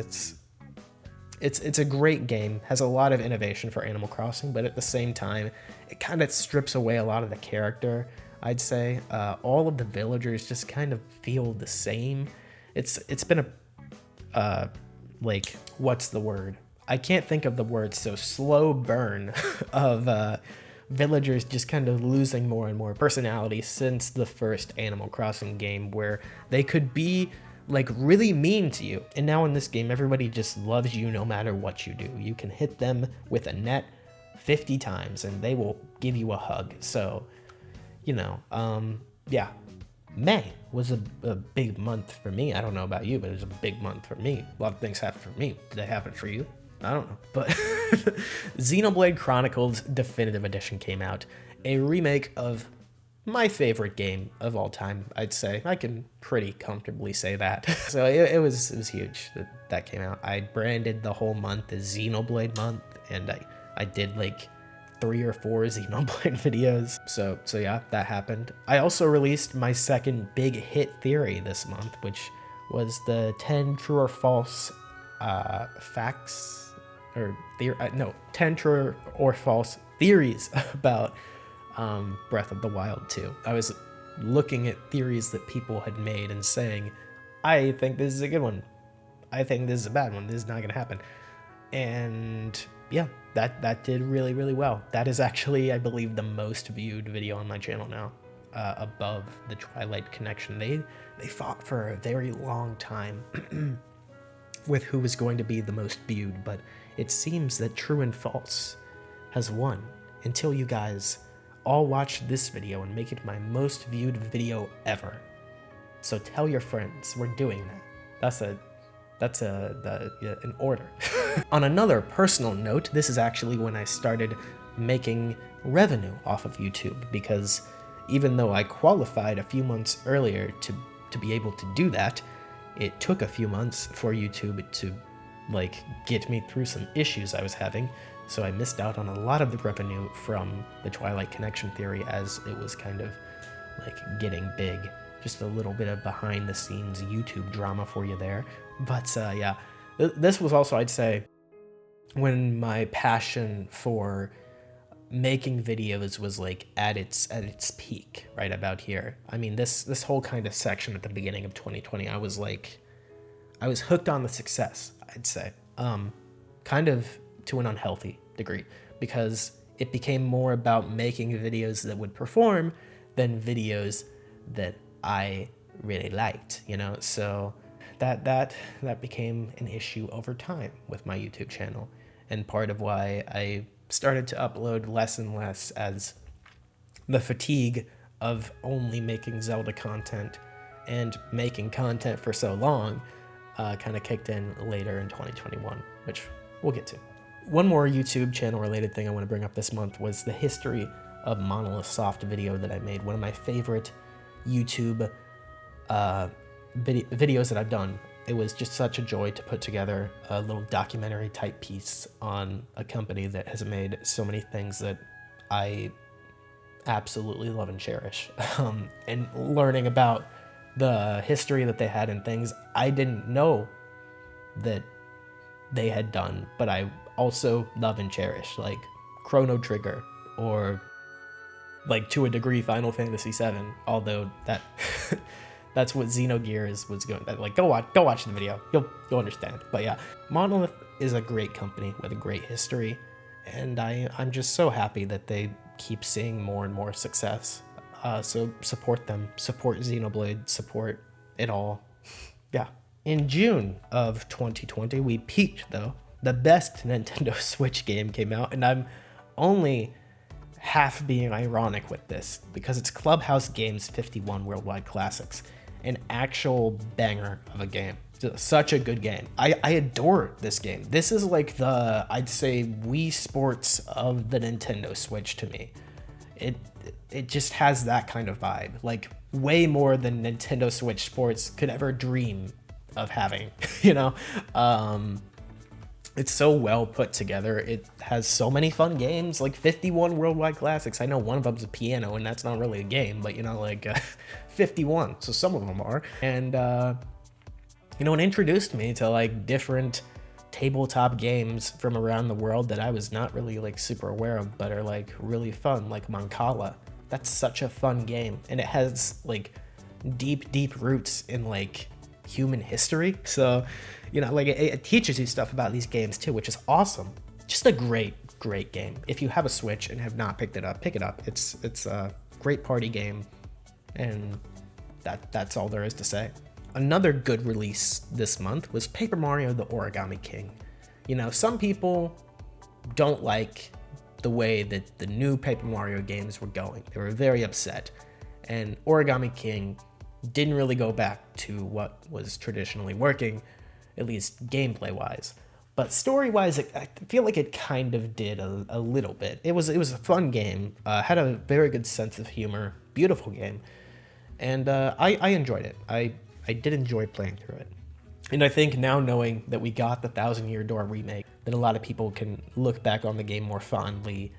It's a great game, has a lot of innovation for Animal Crossing, but at the same time, it kind of strips away a lot of the character, I'd say. All of the villagers just kind of feel the same. It's been a like, what's the word? I can't think of the word, so slow burn of villagers just kind of losing more and more personality since the first Animal Crossing game, where they could be like really mean to you. And now in this game, everybody just loves you no matter what you do. You can hit them with a net 50 times and they will give you a hug. So, you know, yeah. May was a big month for me. I don't know about you, but it was a big month for me. A lot of things happened for me. Did they happen for you? I don't know. But Xenoblade Chronicles Definitive Edition came out. A remake of my favorite game of all time, I'd say. I can pretty comfortably say that. So it was huge that came out. I branded the whole month as Xenoblade month, and I did like 3 or 4 Xenoblade videos. So yeah, that happened. I also released my second big hit theory this month, which was the 10 true or false facts, or 10 true or false theories about Breath of the Wild 2. I was looking at theories that people had made and saying, I think this is a good one. I think this is a bad one. This is not going to happen. And yeah, that did really, really well. That is actually, I believe, the most viewed video on my channel now, above the Twilight Connection. They fought for a very long time with who was going to be the most viewed, but it seems that True and False has won until you guys all watch this video and make it my most viewed video ever. So tell your friends we're doing that. That's an order. On another personal note, this is actually when I started making revenue off of YouTube, because even though I qualified a few months earlier to be able to do that, it took a few months for YouTube to like get me through some issues I was having. So I missed out on a lot of the revenue from the Twilight Connection theory as it was kind of like getting big. Just a little bit of behind the scenes YouTube drama for you there. But yeah, this was also, I'd say, when my passion for making videos was like at its peak, right about here. I mean, this whole kind of section at the beginning of 2020, I was hooked on the success, I'd say. Kind of to an unhealthy degree, because it became more about making videos that would perform than videos that I really liked, you know? So that became an issue over time with my YouTube channel, and part of why I started to upload less and less as the fatigue of only making Zelda content and making content for so long kind of kicked in later in 2021, which we'll get to. One more YouTube channel related thing I want to bring up this month was the history of Monolith Soft video that I made. One of my favorite YouTube videos that I've done. It was just such a joy to put together a little documentary type piece on a company that has made so many things that I absolutely love and cherish. And learning about the history that they had and things I didn't know that they had done, but I also love and cherish, like Chrono Trigger, or like to a degree Final Fantasy VII, although that's what Xenogears was going. Like, go watch the video. You'll understand. But yeah, Monolith is a great company with a great history, and I'm just so happy that they keep seeing more and more success. So support them, support Xenoblade, support it all. Yeah. In June of 2020, we peaked though. The best Nintendo Switch game came out, and I'm only half being ironic with this because it's Clubhouse Games 51 Worldwide Classics, an actual banger of a game. Such a good game. I adore this game. This is like the, I'd say, Wii Sports of the Nintendo Switch to me. It just has that kind of vibe, like way more than Nintendo Switch Sports could ever dream of having, you know? It's so well put together. It has so many fun games, like 51 Worldwide Classics. I know one of them's a piano, and that's not really a game, but you know, like 51. So some of them are. And, you know, it introduced me to like different tabletop games from around the world that I was not really like super aware of, but are like really fun, like Mancala. That's such a fun game. And it has like deep roots in like human history. So, you know, like it teaches you stuff about these games too, which is awesome. Just a great game. If you have a Switch and have not picked it up, pick it up. It's a great party game, and that's all there is to say. Another good release this month was Paper Mario: The Origami King. You know, some people don't like the way that the new Paper Mario games were going. They were very upset, and Origami King didn't really go back to what was traditionally working, at least gameplay wise. But story-wise, I feel like it kind of did a little bit. It was a fun game, had a very good sense of humor, beautiful game, and I enjoyed it. I did enjoy playing through it. And I think now knowing that we got the Thousand Year Door remake, that a lot of people can look back on the game more fondly,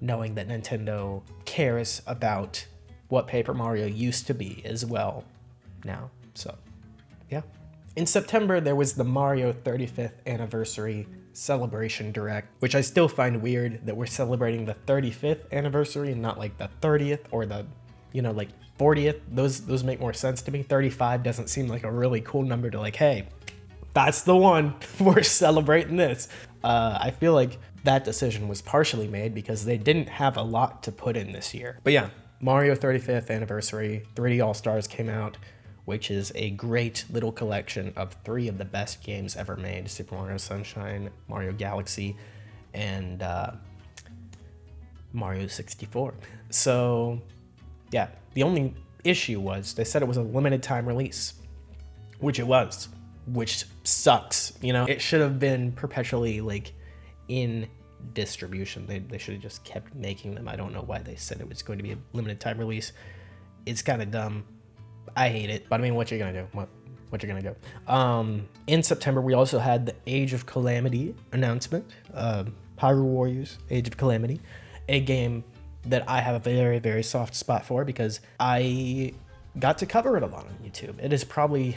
knowing that Nintendo cares about what Paper Mario used to be as well now. So, yeah. In September, there was the Mario 35th Anniversary Celebration Direct, which I still find weird that we're celebrating the 35th anniversary and not like the 30th or the, like 40th. Those make more sense to me. 35 doesn't seem like a really cool number to like, hey, that's the one. We're celebrating this. I feel like that decision was partially made because they didn't have a lot to put in this year. But yeah, Mario 35th Anniversary, 3D All-Stars came out, which is a great little collection of 3 of the best games ever made: Super Mario Sunshine, Mario Galaxy, and Mario 64. So yeah, the only issue was they said it was a limited time release, which it was, which sucks. It should have been perpetually like in distribution. They should have just kept making them. I don't know why they said it was going to be a limited time release. It's kind of dumb. I hate it, but I mean, what you gonna do? What you gonna do? In September, we also had the Age of Calamity announcement. Hyrule Warriors: Age of Calamity, a game that I have a very, very soft spot for because I got to cover it a lot on YouTube. It is probably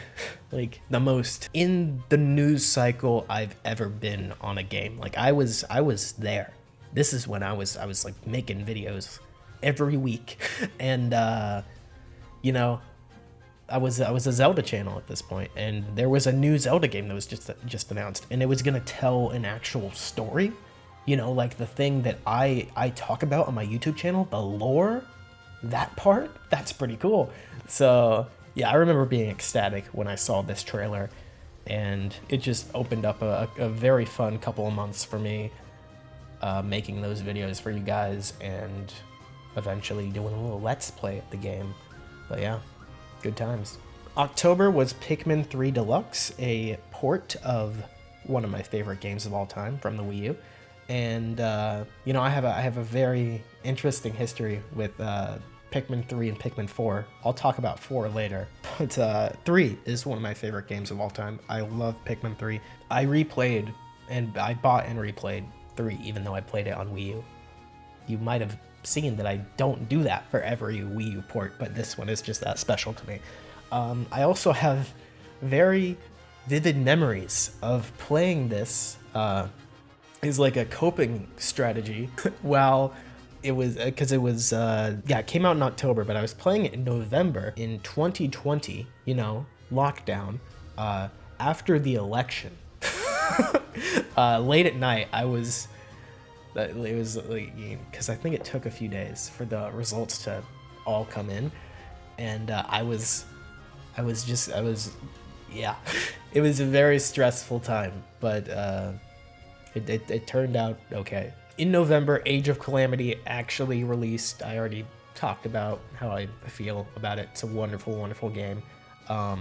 like the most in the news cycle I've ever been on a game. Like I was there. This is when I was like making videos every week, and I was a Zelda channel at this point, and there was a new Zelda game that was just announced, and it was gonna tell an actual story, like the thing that I talk about on my YouTube channel, the lore, that part, that's pretty cool. So yeah, I remember being ecstatic when I saw this trailer, and it just opened up a very fun couple of months for me, making those videos for you guys, and eventually doing a little Let's Play at the game. But yeah, good times. October was Pikmin 3 Deluxe, a port of one of my favorite games of all time from the Wii U. And, I have a very interesting history with Pikmin 3 and Pikmin 4. I'll talk about 4 later. But 3 is one of my favorite games of all time. I love Pikmin 3. I bought and replayed 3, even though I played it on Wii U. You might have seen that I don't do that for every Wii U port, but this one is just that special to me. I also have very vivid memories of playing this is like a coping strategy while it was, because it came out in October, but I was playing it in November in 2020, lockdown, after the election. Late at night, it was like, because I think it took a few days for the results to all come in, and it was it was a very stressful time, but it turned out okay. In November, Age of Calamity actually released. I already talked about how I feel about it. It's a wonderful, wonderful game. I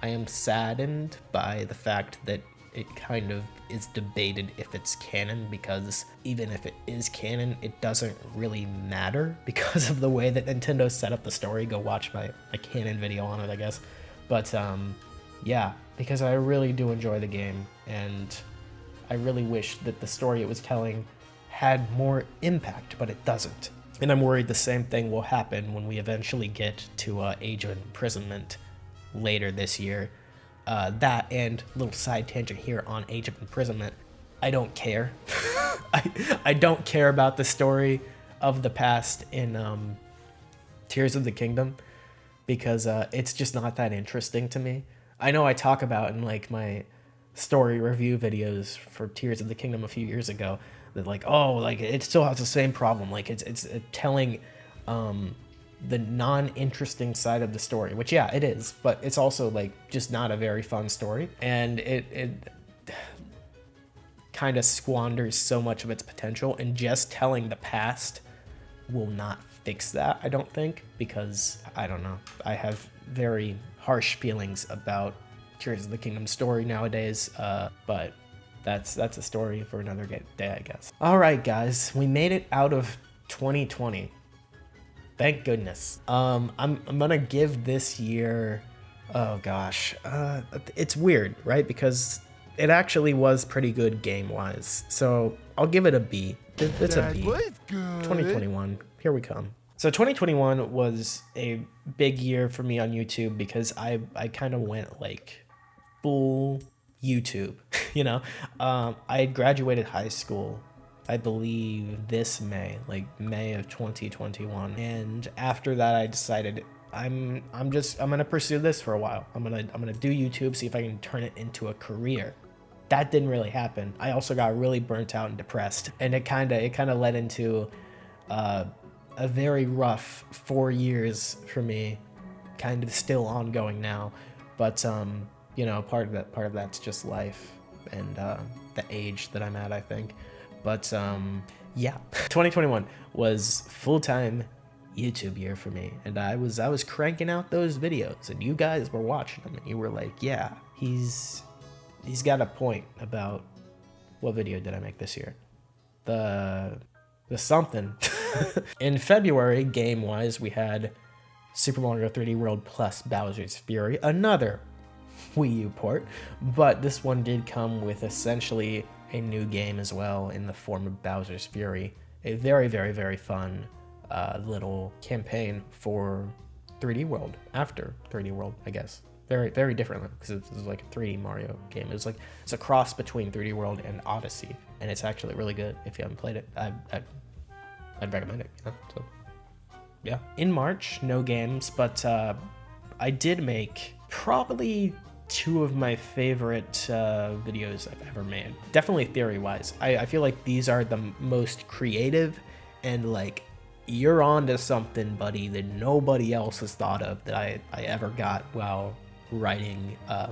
am saddened by the fact that it kind of is debated if it's canon, because even if it is canon, it doesn't really matter because of the way that Nintendo set up the story. Go watch my canon video on it, I guess. But yeah, because I really do enjoy the game, and I really wish that the story it was telling had more impact, but it doesn't. And I'm worried the same thing will happen when we eventually get to Age of Imprisonment later this year. That and little side tangent here on Age of Imprisonment, I don't care. I don't care about the story of the past in Tears of the Kingdom, because it's just not that interesting to me. I know I talk about in like my story review videos for Tears of the Kingdom a few years ago that like, oh, like it still has the same problem. Like it's telling the non-interesting side of the story, which yeah, it is, but it's also like just not a very fun story, and it kind of squanders so much of its potential, and just telling the past will not fix that, I don't think, because I don't know, I have very harsh feelings about Tears of the Kingdom story nowadays, but that's a story for another day, I guess. All right, guys, we made it out of 2020. Thank goodness. I'm gonna give this year, oh gosh, it's weird, right? Because it actually was pretty good game-wise. So I'll give it a B. It's a B. 2021, here we come. So 2021 was a big year for me on YouTube because I kind of went like full YouTube, you know? I had graduated high school, I believe this May, like May of 2021. And after that, I decided I'm gonna pursue this for a while. I'm gonna do YouTube, see if I can turn it into a career. That didn't really happen. I also got really burnt out and depressed, and it kind of led into a very rough 4 years for me, kind of still ongoing now. But you know, part of that's just life and the age that I'm at, I think. But yeah, 2021 was full-time YouTube year for me, and I was cranking out those videos, and you guys were watching them, and you were like, yeah, he's got a point about what video did I make this year. The something. In February, game-wise, we had Super Mario 3D World plus Bowser's Fury, another Wii U port, but this one did come with essentially a new game as well in the form of Bowser's Fury. A very, very, very fun little campaign for 3D World, after 3D World, I guess. Very, very different, because it was like a 3D Mario game. It's a cross between 3D World and Odyssey, and it's actually really good. If you haven't played it, I'd recommend it, you know? So yeah. In March, no games, but I did make probably two of my favorite videos I've ever made. Definitely theory-wise. I feel like these are the most creative, and like, you're onto something, buddy, that nobody else has thought of that I ever got while writing a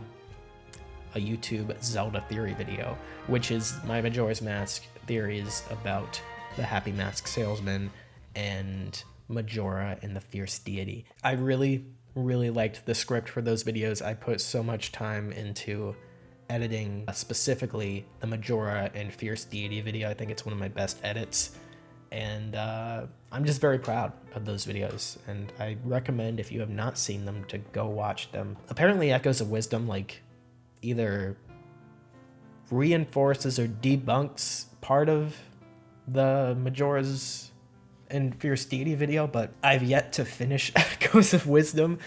YouTube Zelda theory video, which is my Majora's Mask theories about the Happy Mask Salesman and Majora and the Fierce Deity. I really liked the script for those videos. I put so much time into editing specifically the Majora and Fierce Deity video. I think it's one of my best edits, and I'm just very proud of those videos, and I recommend, if you have not seen them, to go watch them. Apparently Echoes of Wisdom like either reinforces or debunks part of the Majora's and Fierce Deity video, but I've yet to finish Echoes of Wisdom.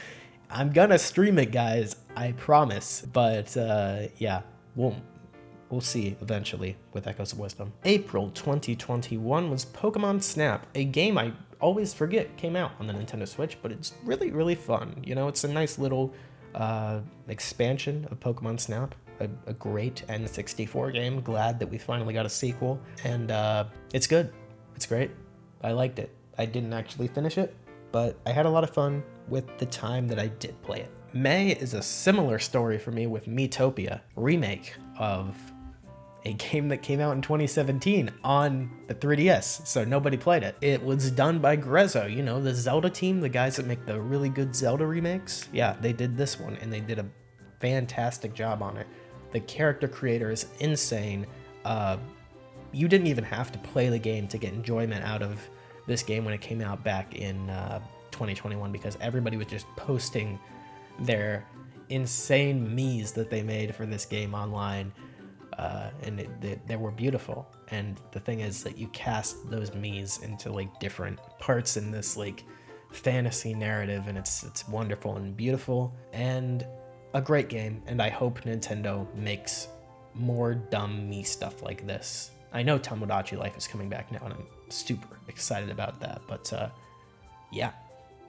I'm gonna stream it, guys, I promise. But yeah, we'll see eventually with Echoes of Wisdom. April 2021 was Pokemon Snap, a game I always forget came out on the Nintendo Switch, but it's really, really fun. You know, it's a nice little expansion of Pokemon Snap. A great N64 game. Glad that we finally got a sequel, and it's good. It's great. I liked it. I didn't actually finish it, but I had a lot of fun with the time that I did play it. May is a similar story for me with Miitopia, remake of a game that came out in 2017 on the 3DS, so nobody played it. It was done by Grezzo, you know, the Zelda team, the guys that make the really good Zelda remakes. Yeah, they did this one, and they did a fantastic job on it. The character creator is insane. You didn't even have to play the game to get enjoyment out of this game when it came out back in 2021, because everybody was just posting their insane Miis that they made for this game online, and they were beautiful. And the thing is that you cast those Miis into like different parts in this like fantasy narrative, and it's wonderful and beautiful and a great game. And I hope Nintendo makes more dumb Mii stuff like this. I know Tomodachi Life is coming back now, and I'm super excited about that, but yeah,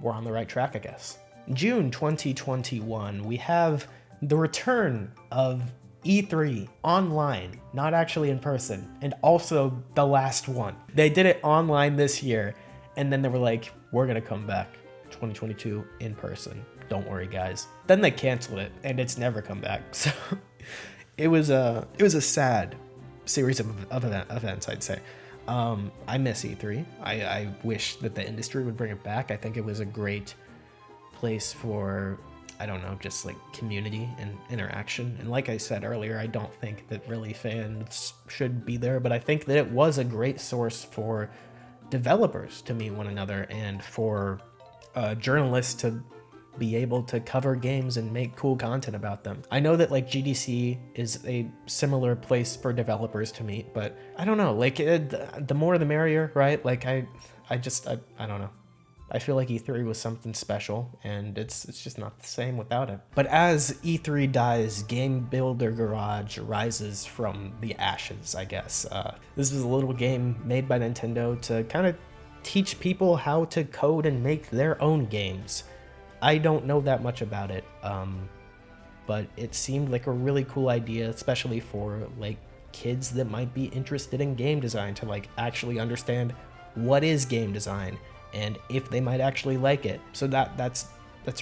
we're on the right track, I guess. June 2021, we have the return of E3 online, not actually in person, and also the last one. They did it online this year, and then they were like, we're gonna come back 2022 in person. Don't worry, guys. Then they canceled it, and it's never come back. So it was a sad series of events, I'd say. I miss E3. I wish that the industry would bring it back. I think it was a great place for I don't know, just like community and interaction. And like I said earlier, I don't think that really fans should be there, but I think that it was a great source for developers to meet one another and for journalists to be able to cover games and make cool content about them. I know that like GDC is a similar place for developers to meet, but I don't know, like the more the merrier, right? Like I don't know. I feel like E3 was something special, and it's just not the same without it. But as E3 dies, Game Builder Garage rises from the ashes, I guess. This was a little game made by Nintendo to kind of teach people how to code and make their own games. I don't know that much about it, but it seemed like a really cool idea, especially for like kids that might be interested in game design, to like actually understand what is game design and if they might actually like it. So that's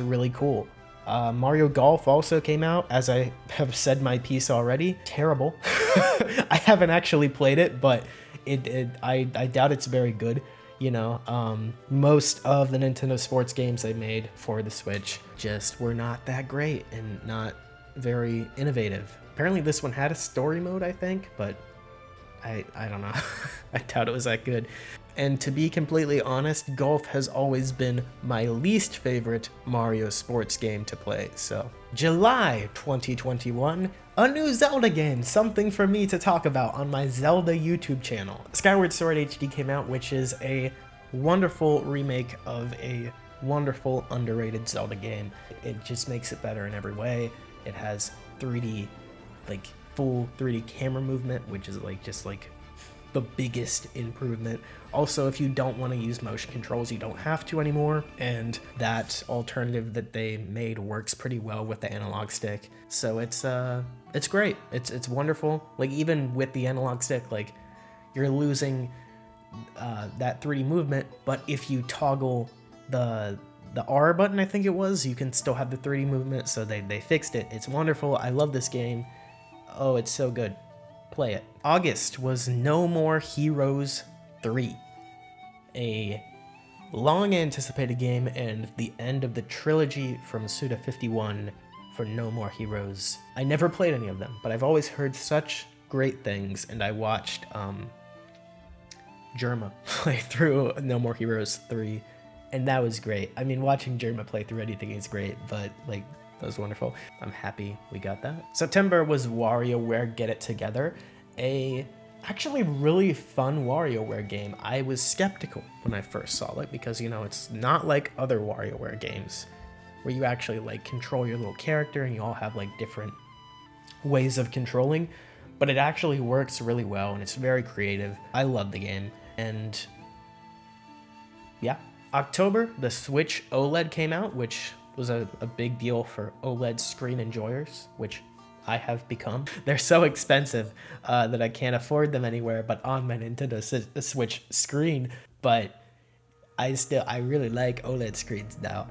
really cool. Mario Golf also came out, as I have said my piece already. Terrible. I haven't actually played it, but I doubt it's very good. You know, most of the Nintendo sports games they made for the Switch just were not that great and not very innovative. Apparently this one had a story mode, I think, but I don't know. I doubt it was that good. And to be completely honest, Golf has always been my least favorite Mario sports game to play. So July 2021, a new Zelda game, something for me to talk about on my Zelda YouTube channel. Skyward Sword HD came out, which is a wonderful remake of a wonderful underrated Zelda game. It just makes it better in every way. It has 3D, like full 3D camera movement, which is like just like the biggest improvement. Also, if you don't want to use motion controls, you don't have to anymore, and that alternative that they made works pretty well with the analog stick. So it's great. It's wonderful. Like even with the analog stick, like you're losing that 3D movement, but if you toggle the R button, I think it was, you can still have the 3D movement. So they fixed it. It's wonderful. I love this game. Oh, it's so good. Play it. August was No More Heroes 3, a long anticipated game and the end of the trilogy from Suda 51 for No More Heroes. I never played any of them, but I've always heard such great things, and I watched Germa play through No More Heroes 3, and that was great. I mean, watching Germa play through anything is great, but like, that was wonderful. I'm happy we got that. September was WarioWare Get It Together, a actually really fun WarioWare game. I was skeptical when I first saw it because, you know, it's not like other WarioWare games where you actually like control your little character and you all have like different ways of controlling, but it actually works really well and it's very creative. I love the game. And yeah, October, the Switch OLED came out, which was a big deal for OLED screen enjoyers, which I have become. They're so expensive that I can't afford them anywhere but on my Nintendo Switch screen, but I really like OLED screens now.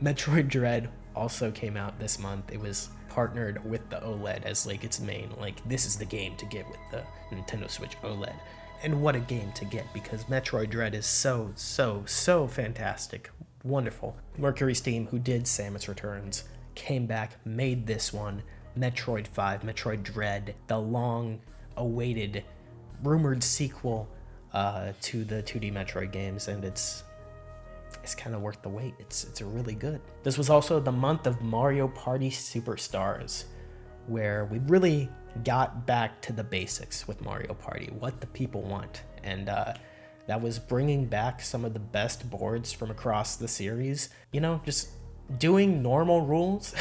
Metroid Dread also came out this month. It was partnered with the OLED as like its main, like this is the game to get with the Nintendo Switch OLED. And what a game to get, because Metroid Dread is so fantastic. Wonderful. Mercury's team, who did Samus Returns, came back, made this one, Metroid 5, Metroid Dread, the long-awaited, rumored sequel to the 2D Metroid games, and it's kind of worth the wait. It's really good. This was also the month of Mario Party Superstars, where we really got back to the basics with Mario Party, what the people want, and that was bringing back some of the best boards from across the series. You know, just doing normal rules.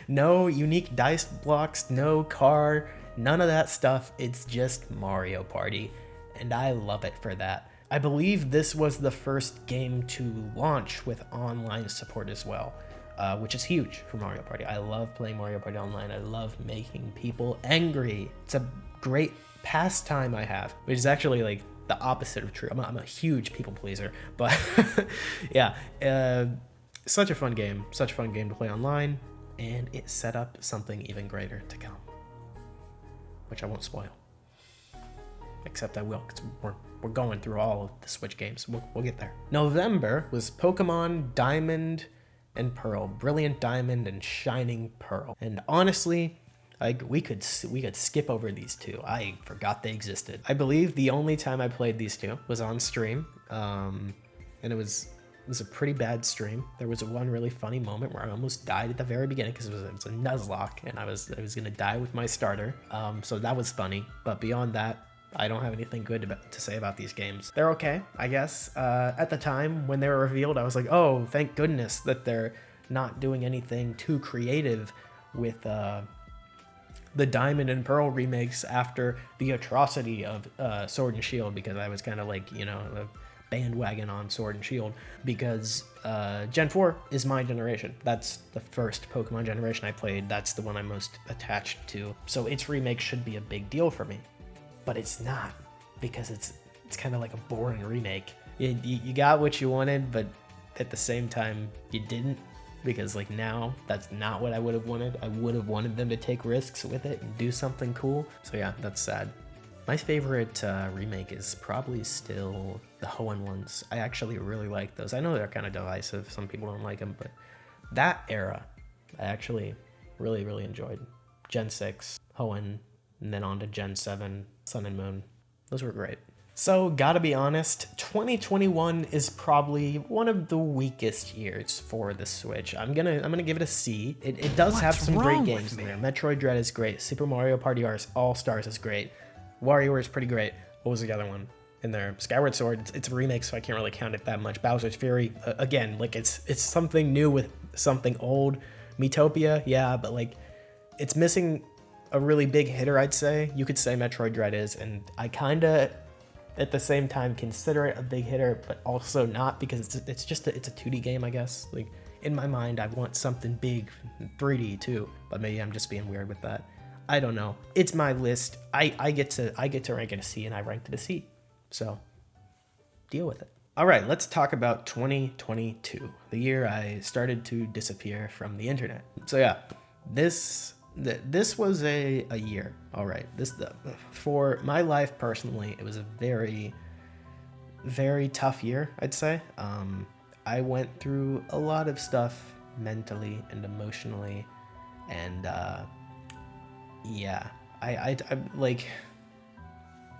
No unique dice blocks, no car, none of that stuff. It's just Mario Party, and I love it for that. I believe this was the first game to launch with online support as well, which is huge for Mario Party. I love playing Mario Party Online. I love making people angry. It's a great pastime I have, which is actually like the opposite of true. I'm a huge people pleaser, but yeah, such a fun game to play online, and it set up something even greater to come, which I won't spoil. Except I will, because we're going through all of the Switch games. We'll get there. November was Pokemon Diamond and Pearl, Brilliant Diamond and Shining Pearl. And honestly, like we could skip over these two. I forgot they existed. I believe the only time I played these two was on stream, and it was a pretty bad stream. There was one really funny moment where I almost died at the very beginning because it was a Nuzlocke, and I was gonna die with my starter. So that was funny. But beyond that, I don't have anything good to say about these games. They're okay, I guess. At the time when they were revealed, I was like, oh, thank goodness that they're not doing anything too creative with the Diamond and Pearl remakes after the atrocity of Sword and Shield, because I was kind of like, you know, a bandwagon on Sword and Shield, because Gen 4 is my generation. That's the first Pokemon generation I played. That's the one I'm most attached to. So its remake should be a big deal for me. But it's not, because it's kind of like a boring remake. You got what you wanted, but at the same time, you didn't. Because like now, that's not what I would have wanted. I would have wanted them to take risks with it and do something cool. So yeah, that's sad. My favorite remake is probably still the Hoenn ones. I actually really like those. I know they're kind of divisive. Some people don't like them, but that era, I actually really, really enjoyed. Gen 6, Hoenn, and then on to Gen 7, Sun and Moon. Those were great. So, gotta be honest, 2021 is probably one of the weakest years for the Switch. I'm gonna give it a C. It does have some great games in there. Metroid Dread is great. Super Mario Party All-Stars is great. WarioWare is pretty great. What was the other one in there? Skyward Sword. It's a remake, so I can't really count it that much. Bowser's Fury, again, like it's something new with something old. Miitopia, yeah, but like it's missing a really big hitter, I'd say. You could say Metroid Dread is, and I kinda at the same time consider it a big hitter, but also not, because it's just a 2D game, I guess. Like in my mind, I want something big, 3D too, but maybe I'm just being weird with that. I don't know. It's my list. I get to rank it a C, and I ranked it a C. So deal with it. All right, let's talk about 2022, the year I started to disappear from the internet. So yeah, this was a year. All right, for my life personally, it was a very, very tough year, I'd say. I went through a lot of stuff mentally and emotionally, and yeah, I like,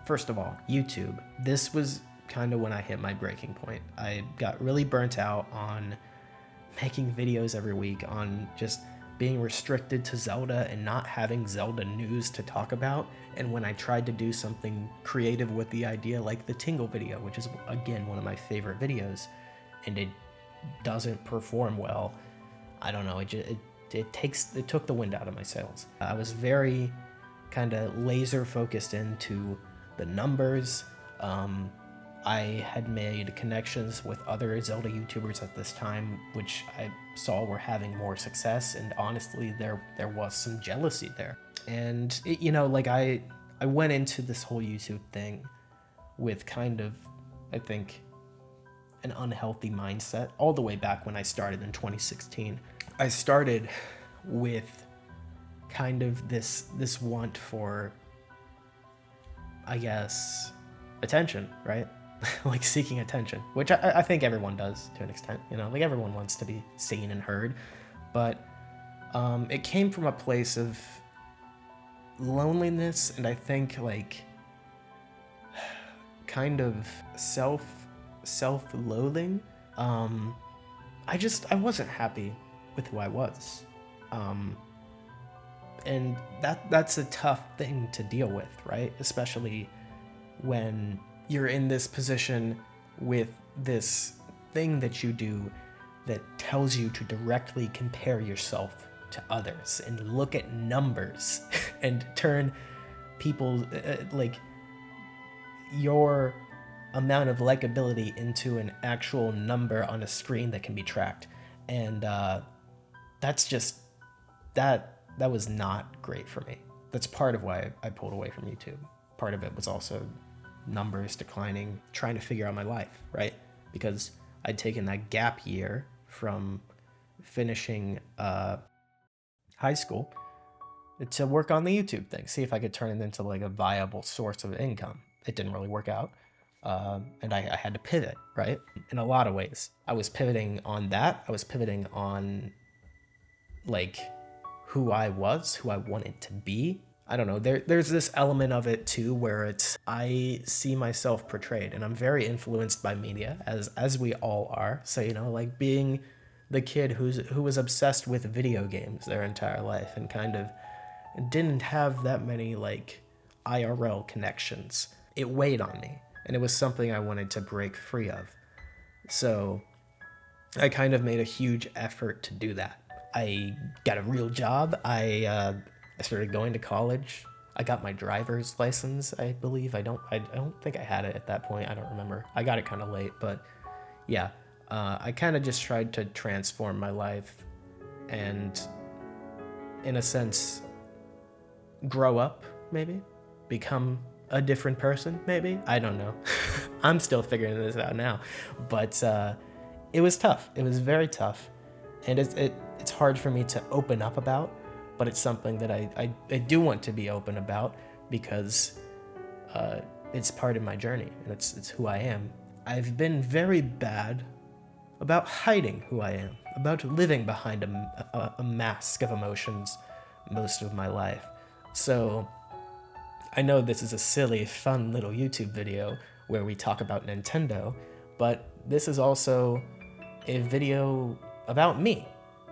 first of all, YouTube. This was kind of when I hit my breaking point. I got really burnt out on making videos every week, on just being restricted to Zelda and not having Zelda news to talk about. And when I tried to do something creative with the idea, like the Tingle video, which is again one of my favorite videos, and it doesn't perform well, I don't know, it took the wind out of my sails. I was very kind of laser focused into the numbers. I had made connections with other Zelda YouTubers at this time, which I saw were having more success, and honestly, there was some jealousy there. And I went into this whole YouTube thing with kind of, I think, an unhealthy mindset all the way back when I started in 2016. I started with kind of this want for, I guess, attention, right? Like seeking attention, which I think everyone does to an extent, like everyone wants to be seen and heard, but it came from a place of loneliness, and I think like kind of self-loathing. I wasn't happy with who I was, and that's a tough thing to deal with, right? Especially when you're in this position with this thing that you do that tells you to directly compare yourself to others and look at numbers and turn people like your amount of likability into an actual number on a screen that can be tracked. And that's just that was not great for me. That's part of why I pulled away from YouTube. Part of it was also numbers declining, trying to figure out my life, right? Because I'd taken that gap year from finishing high school to work on the YouTube thing, see if I could turn it into like a viable source of income. It didn't really work out. and I had to pivot, right? In a lot of ways. I was pivoting on that. I was pivoting on like who I was, who I wanted to be. I don't know. There's this element of it too where it's I see myself portrayed, and I'm very influenced by media, as we all are. So, you know, like being the kid who was obsessed with video games their entire life and kind of didn't have that many like IRL connections. It weighed on me, and it was something I wanted to break free of. So I kind of made a huge effort to do that. I got a real job. I started going to college. I got my driver's license, I believe. I don't think I had it at that point. I don't remember. I got it kind of late, but yeah. I kind of just tried to transform my life and, in a sense, grow up, maybe. Become a different person, maybe. I don't know. I'm still figuring this out now. But it was tough. It was very tough. And it's hard for me to open up about, but it's something that I do want to be open about because it's part of my journey and it's who I am. I've been very bad about hiding who I am, about living behind a mask of emotions most of my life. So I know this is a silly, fun little YouTube video where we talk about Nintendo, but this is also a video about me,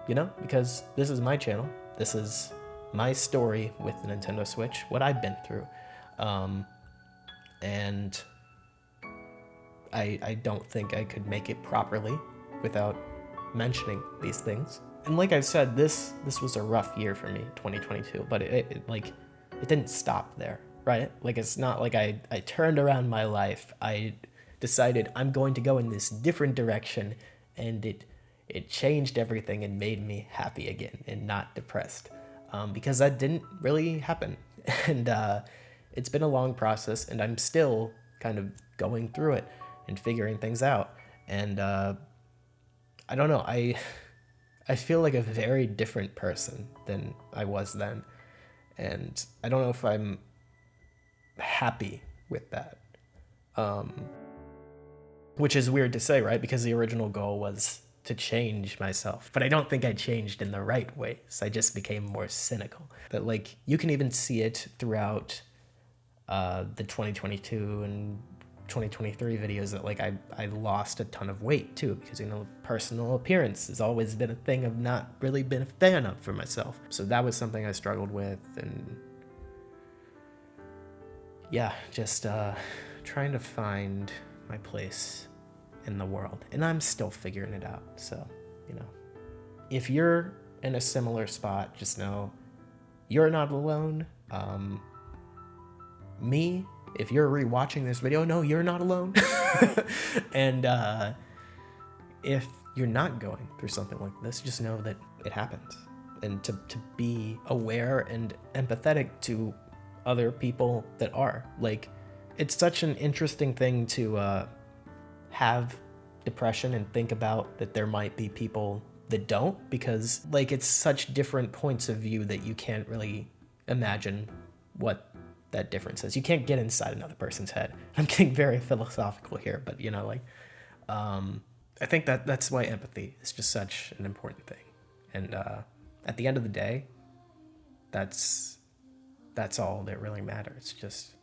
you know, because this is my channel. This is my story with the Nintendo Switch, what I've been through. And I don't think I could make it properly without mentioning these things. And like I've said, this was a rough year for me, 2022, but it didn't stop there, right? Like, it's not like I turned around my life. I decided I'm going to go in this different direction, and it changed everything and made me happy again and not depressed, because that didn't really happen. And it's been a long process, and I'm still kind of going through it and figuring things out. And I don't know, I feel like a very different person than I was then. And I don't know if I'm happy with that. Which is weird to say, right? Because the original goal was to change myself. But I don't think I changed in the right ways. I just became more cynical. That, like, you can even see it throughout the 2022 and 2023 videos that, like, I lost a ton of weight too, because, you know, personal appearance has always been a thing I've not really been a fan of for myself. So that was something I struggled with, and yeah, just trying to find my place in the world, and I'm still figuring it out. So, you know, if you're in a similar spot, just know you're not alone. Me, if you're rewatching this video, no, you're not alone. And if you're not going through something like this, just know that it happens, and to be aware and empathetic to other people that are. Like, it's such an interesting thing to have depression and think about that there might be people that don't, because, like, it's such different points of view that you can't really imagine what that difference is. You can't get inside another person's head. I'm getting very philosophical here, but, you know, like, I think that's why empathy is just such an important thing. And at the end of the day, that's all that really matters. Just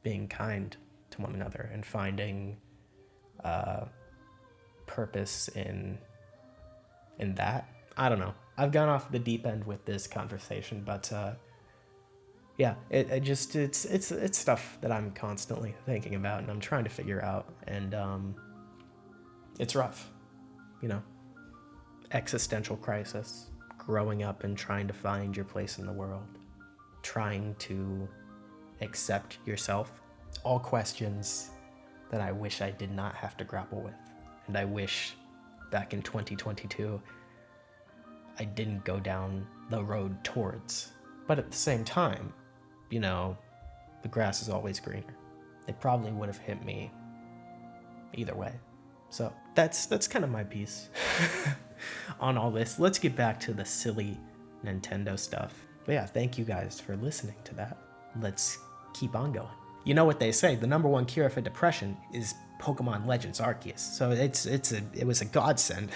being kind to one another and finding purpose in that. I don't know. I've gone off the deep end with this conversation, but yeah, it's stuff that I'm constantly thinking about and I'm trying to figure out, and it's rough, you know. Existential crisis, growing up and trying to find your place in the world, trying to accept yourself, all questions that I wish I did not have to grapple with. And I wish back in 2022 I didn't go down the road towards. But at the same time, you know, the grass is always greener. It probably would have hit me either way. So that's kind of my piece on all this. Let's get back to the silly Nintendo stuff. But yeah, thank you guys for listening to that. Let's keep on going. you know what they say, the number one cure for depression is Pokemon Legends Arceus. So it was a godsend.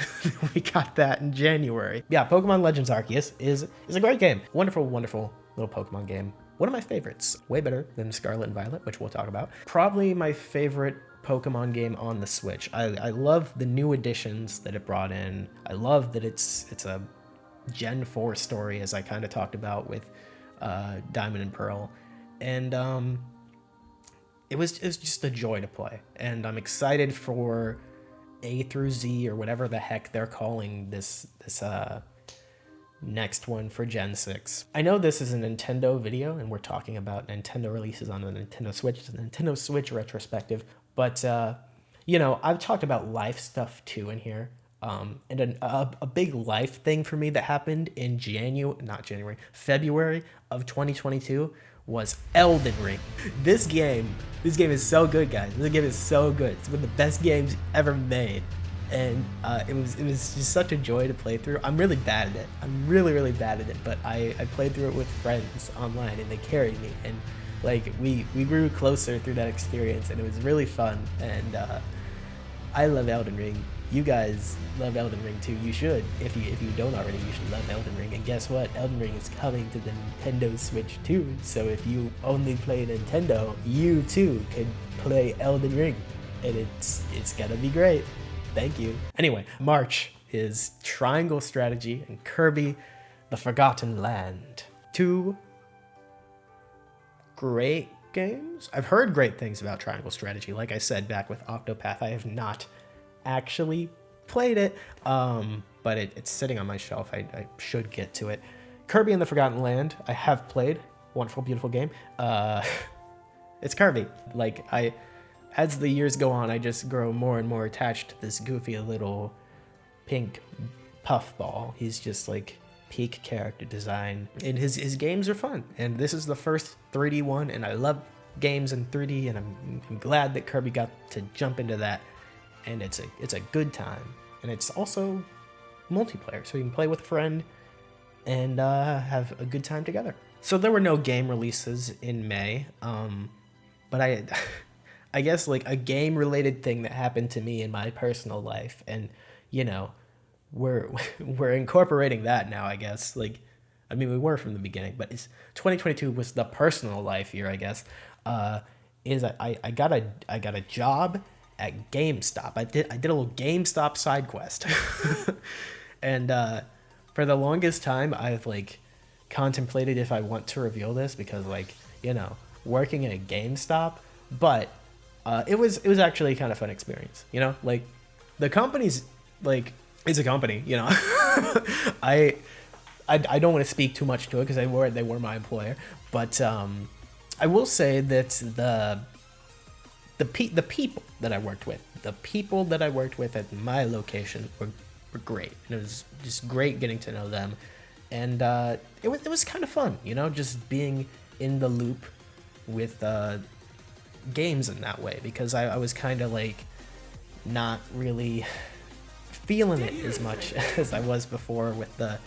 We got that in January. Yeah, Pokemon Legends Arceus is a great game. Wonderful, wonderful little Pokemon game. One of my favorites. Way better than Scarlet and Violet, which we'll talk about. Probably my favorite Pokemon game on the Switch. I love the new additions that it brought in. I love that it's a Gen 4 story, as I kind of talked about with Diamond and Pearl. And it was just a joy to play. And I'm excited for A through Z, or whatever the heck they're calling this next one for Gen 6. I know this is a Nintendo video, and we're talking about Nintendo releases on the Nintendo Switch. It's a Nintendo Switch retrospective. But, you know, I've talked about life stuff too in here. And a big life thing for me that happened in February of 2022 was Elden Ring. This game is so good, guys. This game is so good. It's one of the best games ever made. And it was just such a joy to play through. I'm really bad at it. I'm really, really bad at it. But I played through it with friends online, and they carried me. And like we grew closer through that experience, and it was really fun. And I love Elden Ring. You guys love Elden Ring too. You should. If you don't already, you should love Elden Ring. And guess what? Elden Ring is coming to the Nintendo Switch too. So if you only play Nintendo, you too can play Elden Ring. And it's gonna be great. Thank you. Anyway, March is Triangle Strategy and Kirby the Forgotten Land. Two great games. I've heard great things about Triangle Strategy. Like I said back with Octopath, I have not actually played it, but it's sitting on my shelf. I should get to it. Kirby and the Forgotten Land, I have played. Wonderful, beautiful game. It's Kirby. Like, as the years go on, I just grow more and more attached to this goofy little pink puffball. He's just like peak character design, and his games are fun. And this is the first 3D one, and I love games in 3D, and I'm glad that Kirby got to jump into that. And it's a good time, and it's also multiplayer, so you can play with a friend and have a good time together. So there were no game releases in May, but I guess like a game related thing that happened to me in my personal life, and you know, we're incorporating that now, I guess. Like, I mean, we were from the beginning, but 2022 was the personal life year, I guess. Is I got a job at GameStop. I did a little GameStop side quest. And for the longest time, I've like contemplated if I want to reveal this, because like, you know, working at a GameStop, but it was actually kind of fun experience, you know? Like, the company's like, it's a company, you know. I don't want to speak too much to it because they were my employer, but I will say that the people that I worked with at my location were great. And it was just great getting to know them. And it was kind of fun, you know, just being in the loop with games in that way, because I was kind of like not really feeling it as much as I was before with the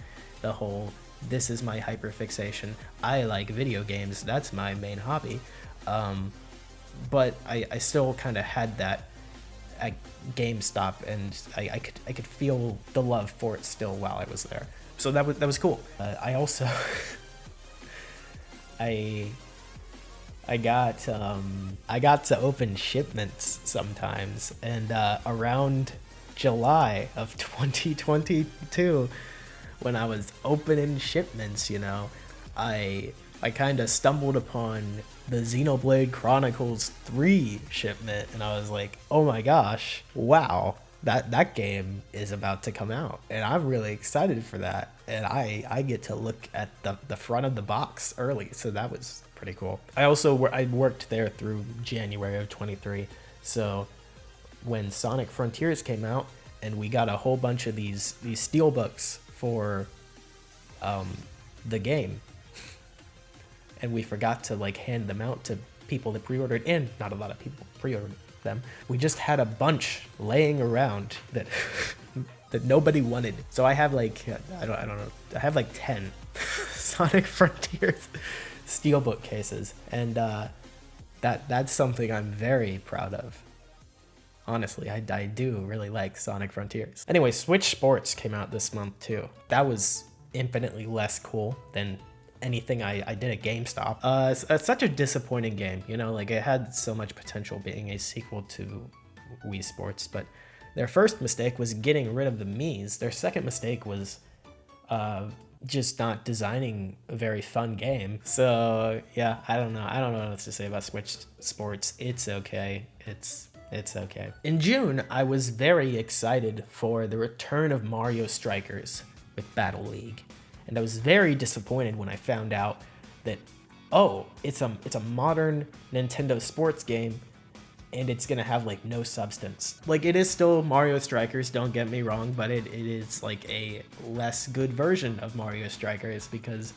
whole, this is my hyperfixation. I like video games. That's my main hobby. But I still kind of had that at GameStop, and I could feel the love for it still while I was there. So that was cool. I also I got to open shipments sometimes, and around July of 2022, when I was opening shipments, you know, I kind of stumbled upon the Xenoblade Chronicles 3 shipment, and I was like, oh my gosh, wow, that game is about to come out, and I'm really excited for that. And I get to look at the front of the box early, so that was pretty cool. I worked there through January of 23, so when Sonic Frontiers came out, and we got a whole bunch of these steelbooks for the game, and we forgot to like hand them out to people that pre-ordered, and not a lot of people pre-ordered them. We just had a bunch laying around that that nobody wanted. So I have like, I don't know, I have like 10 Sonic Frontiers steelbook cases, and That's something I'm very proud of. Honestly, I do really like Sonic Frontiers. Anyway, Switch Sports came out this month too. That was infinitely less cool than anything I did at GameStop. It's such a disappointing game, you know, like it had so much potential being a sequel to Wii Sports, but their first mistake was getting rid of the Miis. Their second mistake was just not designing a very fun game. So yeah, I don't know what else to say about Switch Sports. It's okay. It's okay. In June, I was very excited for the return of Mario Strikers with Battle League. And I was very disappointed when I found out that, oh, it's a modern Nintendo sports game and it's gonna have like no substance. Like, it is still Mario Strikers, don't get me wrong, but it is like a less good version of Mario Strikers because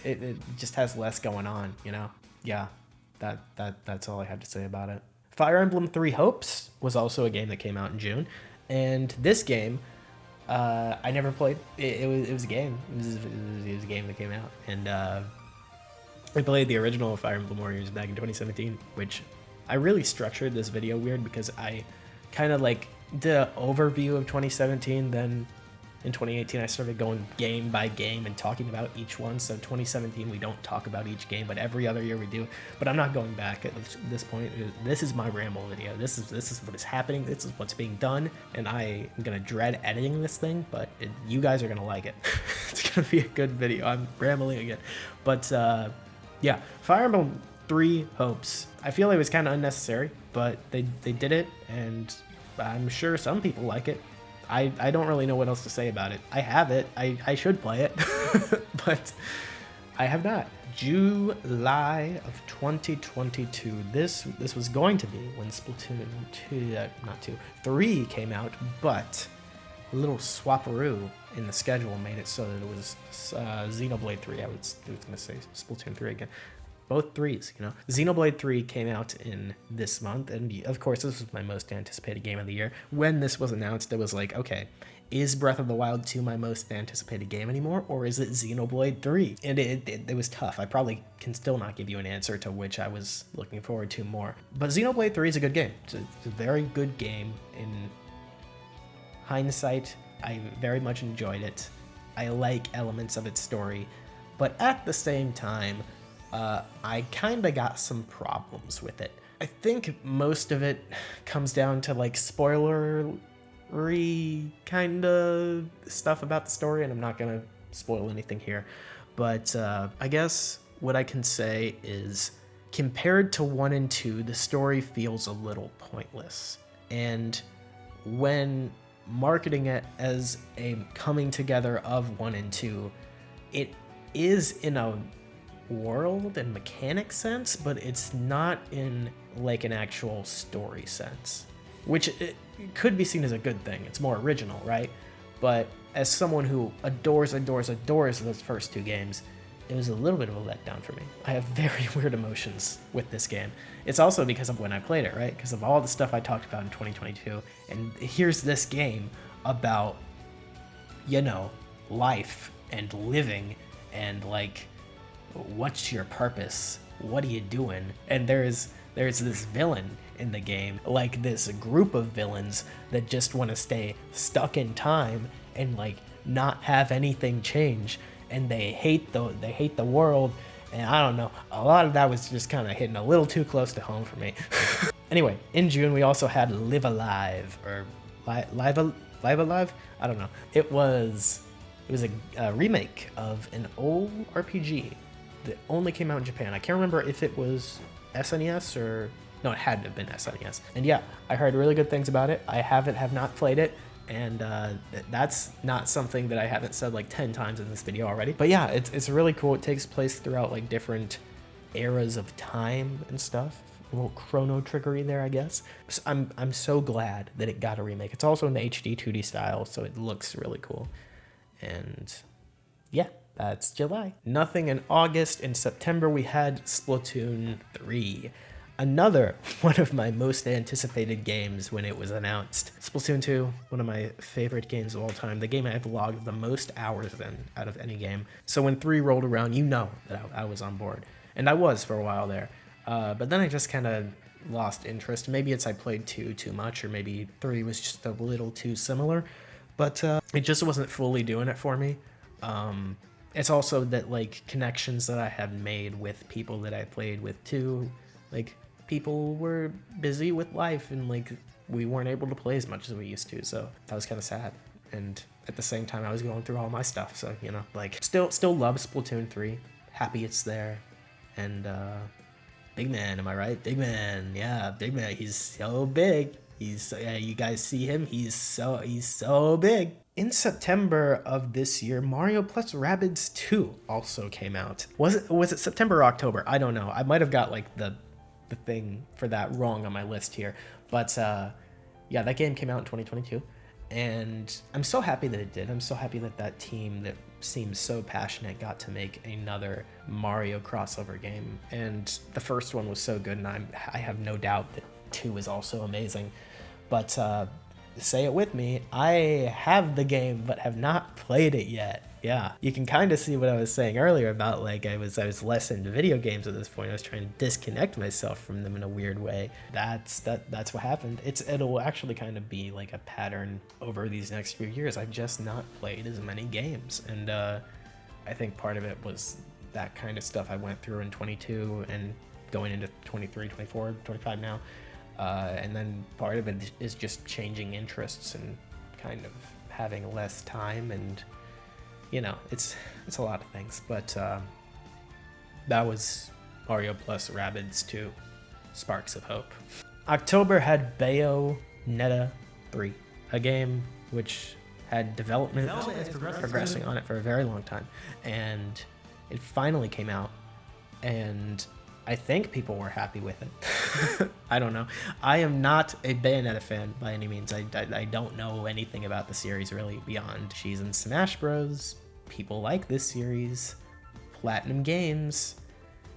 it just has less going on, you know? Yeah, that's all I have to say about it. Fire Emblem Three Hopes was also a game that came out in June, and this game I never played. It was a game. It was a game that came out, and I played the original Fire Emblem Warriors back in 2017, which I really structured this video weird because I kind of like did an overview of 2017, then in 2018 I started going game by game and talking about each one. So 2017 we don't talk about each game, but every other year we do. But I'm not going back at this point. This is my ramble video. This is what is happening. This is what's being done, and I am gonna dread editing this thing, but you guys are gonna like it. It's gonna be a good video. I'm rambling again, but yeah, Fire Emblem Three Hopes. I feel it was kind of unnecessary, but they did it, and I'm sure some people like it. I don't really know what else to say about it. I have it. I should play it, but I have not. July of 2022. This was going to be when Splatoon 3 came out, but a little swapperoo in the schedule made it so that it was Xenoblade 3. I was going to say Splatoon 3 again. Both threes, you know. Xenoblade 3 came out in this month, and of course this was my most anticipated game of the year. When this was announced, it was like, okay, is Breath of the Wild 2 my most anticipated game anymore, or is it Xenoblade 3? And it was tough. I probably can still not give you an answer to which I was looking forward to more. But Xenoblade 3 is a good game. It's a very good game. In hindsight, I very much enjoyed it. I like elements of its story, but at the same time, I kind of got some problems with it. I think most of it comes down to like spoilery kind of stuff about the story, and I'm not gonna spoil anything here, but I guess what I can say is compared to 1 and 2, the story feels a little pointless, and when marketing it as a coming together of 1 and 2, it is in a world and mechanic sense, but it's not in like an actual story sense, which it could be seen as a good thing. It's more original, right? But as someone who adores those first 2 games, it was a little bit of a letdown for me. I have very weird emotions with this game. It's also because of when I played it, right? Because of all the stuff I talked about in 2022, and here's this game about, you know, life and living and like, what's your purpose? What are you doing? And there's this villain in the game, like this group of villains that just want to stay stuck in time and like not have anything change, and they hate the world, and I don't know, a lot of that was just kind of hitting a little too close to home for me. Anyway, in June we also had Live Alive, or Live Alive? I don't know. It was a remake of an old RPG that only came out in Japan. I can't remember if it was SNES or... No, it had to have been SNES. And yeah, I heard really good things about it. I have not played it, and that's not something that I haven't said like 10 times in this video already. But yeah, it's really cool. It takes place throughout like different eras of time and stuff. A little chrono trickery there, I guess. So I'm so glad that it got a remake. It's also in the HD 2D style, so it looks really cool. And yeah, that's July. Nothing in August. In September, we had Splatoon 3. Another one of my most anticipated games when it was announced. Splatoon 2, one of my favorite games of all time. The game I've logged the most hours in out of any game. So when 3 rolled around, you know that I was on board. And I was for a while there. But then I just kind of lost interest. Maybe it's I played 2 too much, or maybe 3 was just a little too similar. But it just wasn't fully doing it for me. It's also that like connections that I had made with people that I played with too, like people were busy with life and like we weren't able to play as much as we used to. So that was kind of sad. And at the same time, I was going through all my stuff. So, you know, like still love Splatoon 3. Happy it's there. And Big Man, am I right? Big Man, yeah, Big Man. He's so big. You guys see him? He's so big. In September of this year, Mario plus Rabbids 2 also came out. Was it September or October? I don't know. I might have got like the thing for that wrong on my list here. But yeah, that game came out in 2022. And I'm so happy that it did. I'm so happy that that team that seems so passionate got to make another Mario crossover game. And the first one was so good, and I have no doubt that 2 is also amazing. But say it with me, I have the game but have not played it yet. Yeah, you can kind of see what I was saying earlier about like I was less into video games at this point. I was trying to disconnect myself from them in a weird way. That's what happened. It'll actually kind of be like a pattern over these next few years. I've just not played as many games, and I think part of it was that kind of stuff I went through in 22 and going into 23, 24, 25 now. And then part of it is just changing interests and kind of having less time, and you know, it's a lot of things. But that was Mario plus Rabbids 2, Sparks of Hope. October had Bayonetta 3, a game which had development progressing on it for a very long time, and it finally came out, and I think people were happy with it. I don't know. I am not a Bayonetta fan by any means. I don't know anything about the series really beyond she's in Smash Bros. People like this series. Platinum Games.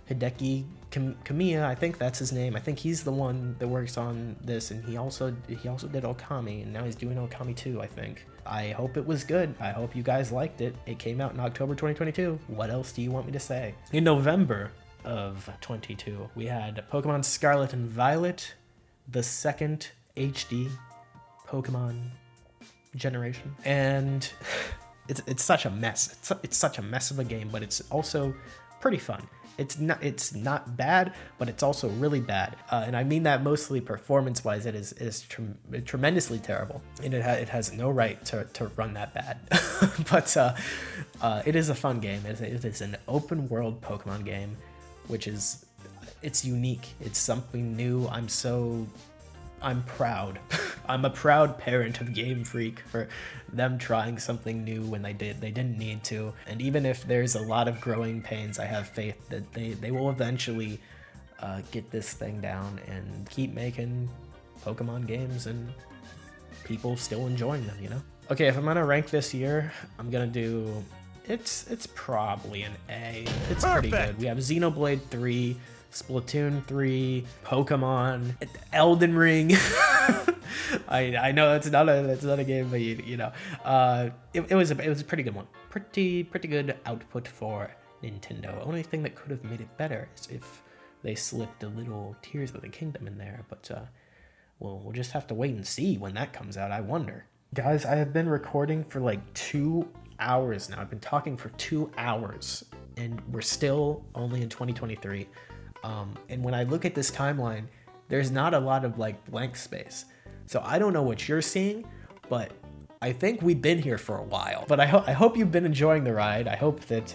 Hideki Kamiya, I think that's his name. I think he's the one that works on this, and he also did Okami, and now he's doing Okami 2, I think. I hope it was good. I hope you guys liked it. It came out in October 2022. What else do you want me to say? In November of 22, we had Pokemon Scarlet and Violet, the second HD Pokemon generation, and it's such a mess. It's such a mess of a game, but it's also pretty fun. It's not bad, but it's also really bad, and I mean that mostly performance-wise. It is tremendously terrible, and it has no right to run that bad. But it is a fun game. It is an open-world Pokemon game, which it's unique. It's something new. I'm proud. I'm a proud parent of Game Freak for them trying something new when they didn't need to. And even if there's a lot of growing pains, I have faith that they will eventually get this thing down and keep making Pokemon games and people still enjoying them, you know? Okay, if I'm gonna rank this year, I'm gonna do, it's probably an A. It's pretty good. We have Xenoblade 3, Splatoon 3, Pokemon, Elden Ring. I know that's not a game, but you know, it was a pretty good one. Pretty good output for Nintendo. Only thing that could have made it better is if they slipped a little Tears of the Kingdom in there, but we'll just have to wait and see when that comes out. I wonder. Guys, I have been recording for like 2 hours now. I've been talking for 2 hours, and we're still only in 2023. And when I look at this timeline, there's not a lot of like blank space. So I don't know what you're seeing, but I think we've been here for a while. But I hope you've been enjoying the ride. I hope that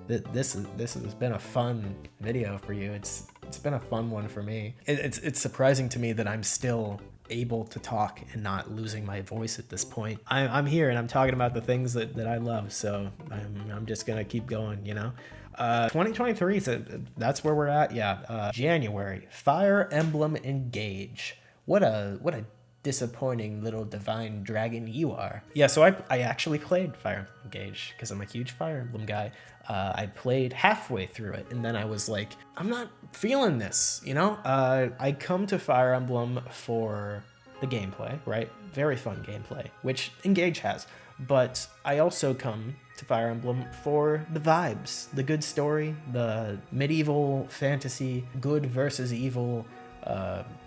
that this has been a fun video for you. It's been a fun one for me. It's surprising to me that I'm still able to talk and not losing my voice at this point. I'm here and I'm talking about the things that I love. So I'm just gonna keep going, you know. 2023, so that's where we're at. Yeah, January, Fire Emblem Engage. What a disappointing little divine dragon you are. Yeah, so I actually played Fire Emblem Engage because I'm a huge Fire Emblem guy. I played halfway through it, and then I was like, I'm not feeling this, you know? I come to Fire Emblem for the gameplay, right? Very fun gameplay, which Engage has. But I also come to Fire Emblem for the vibes, the good story, the medieval fantasy, good versus evil,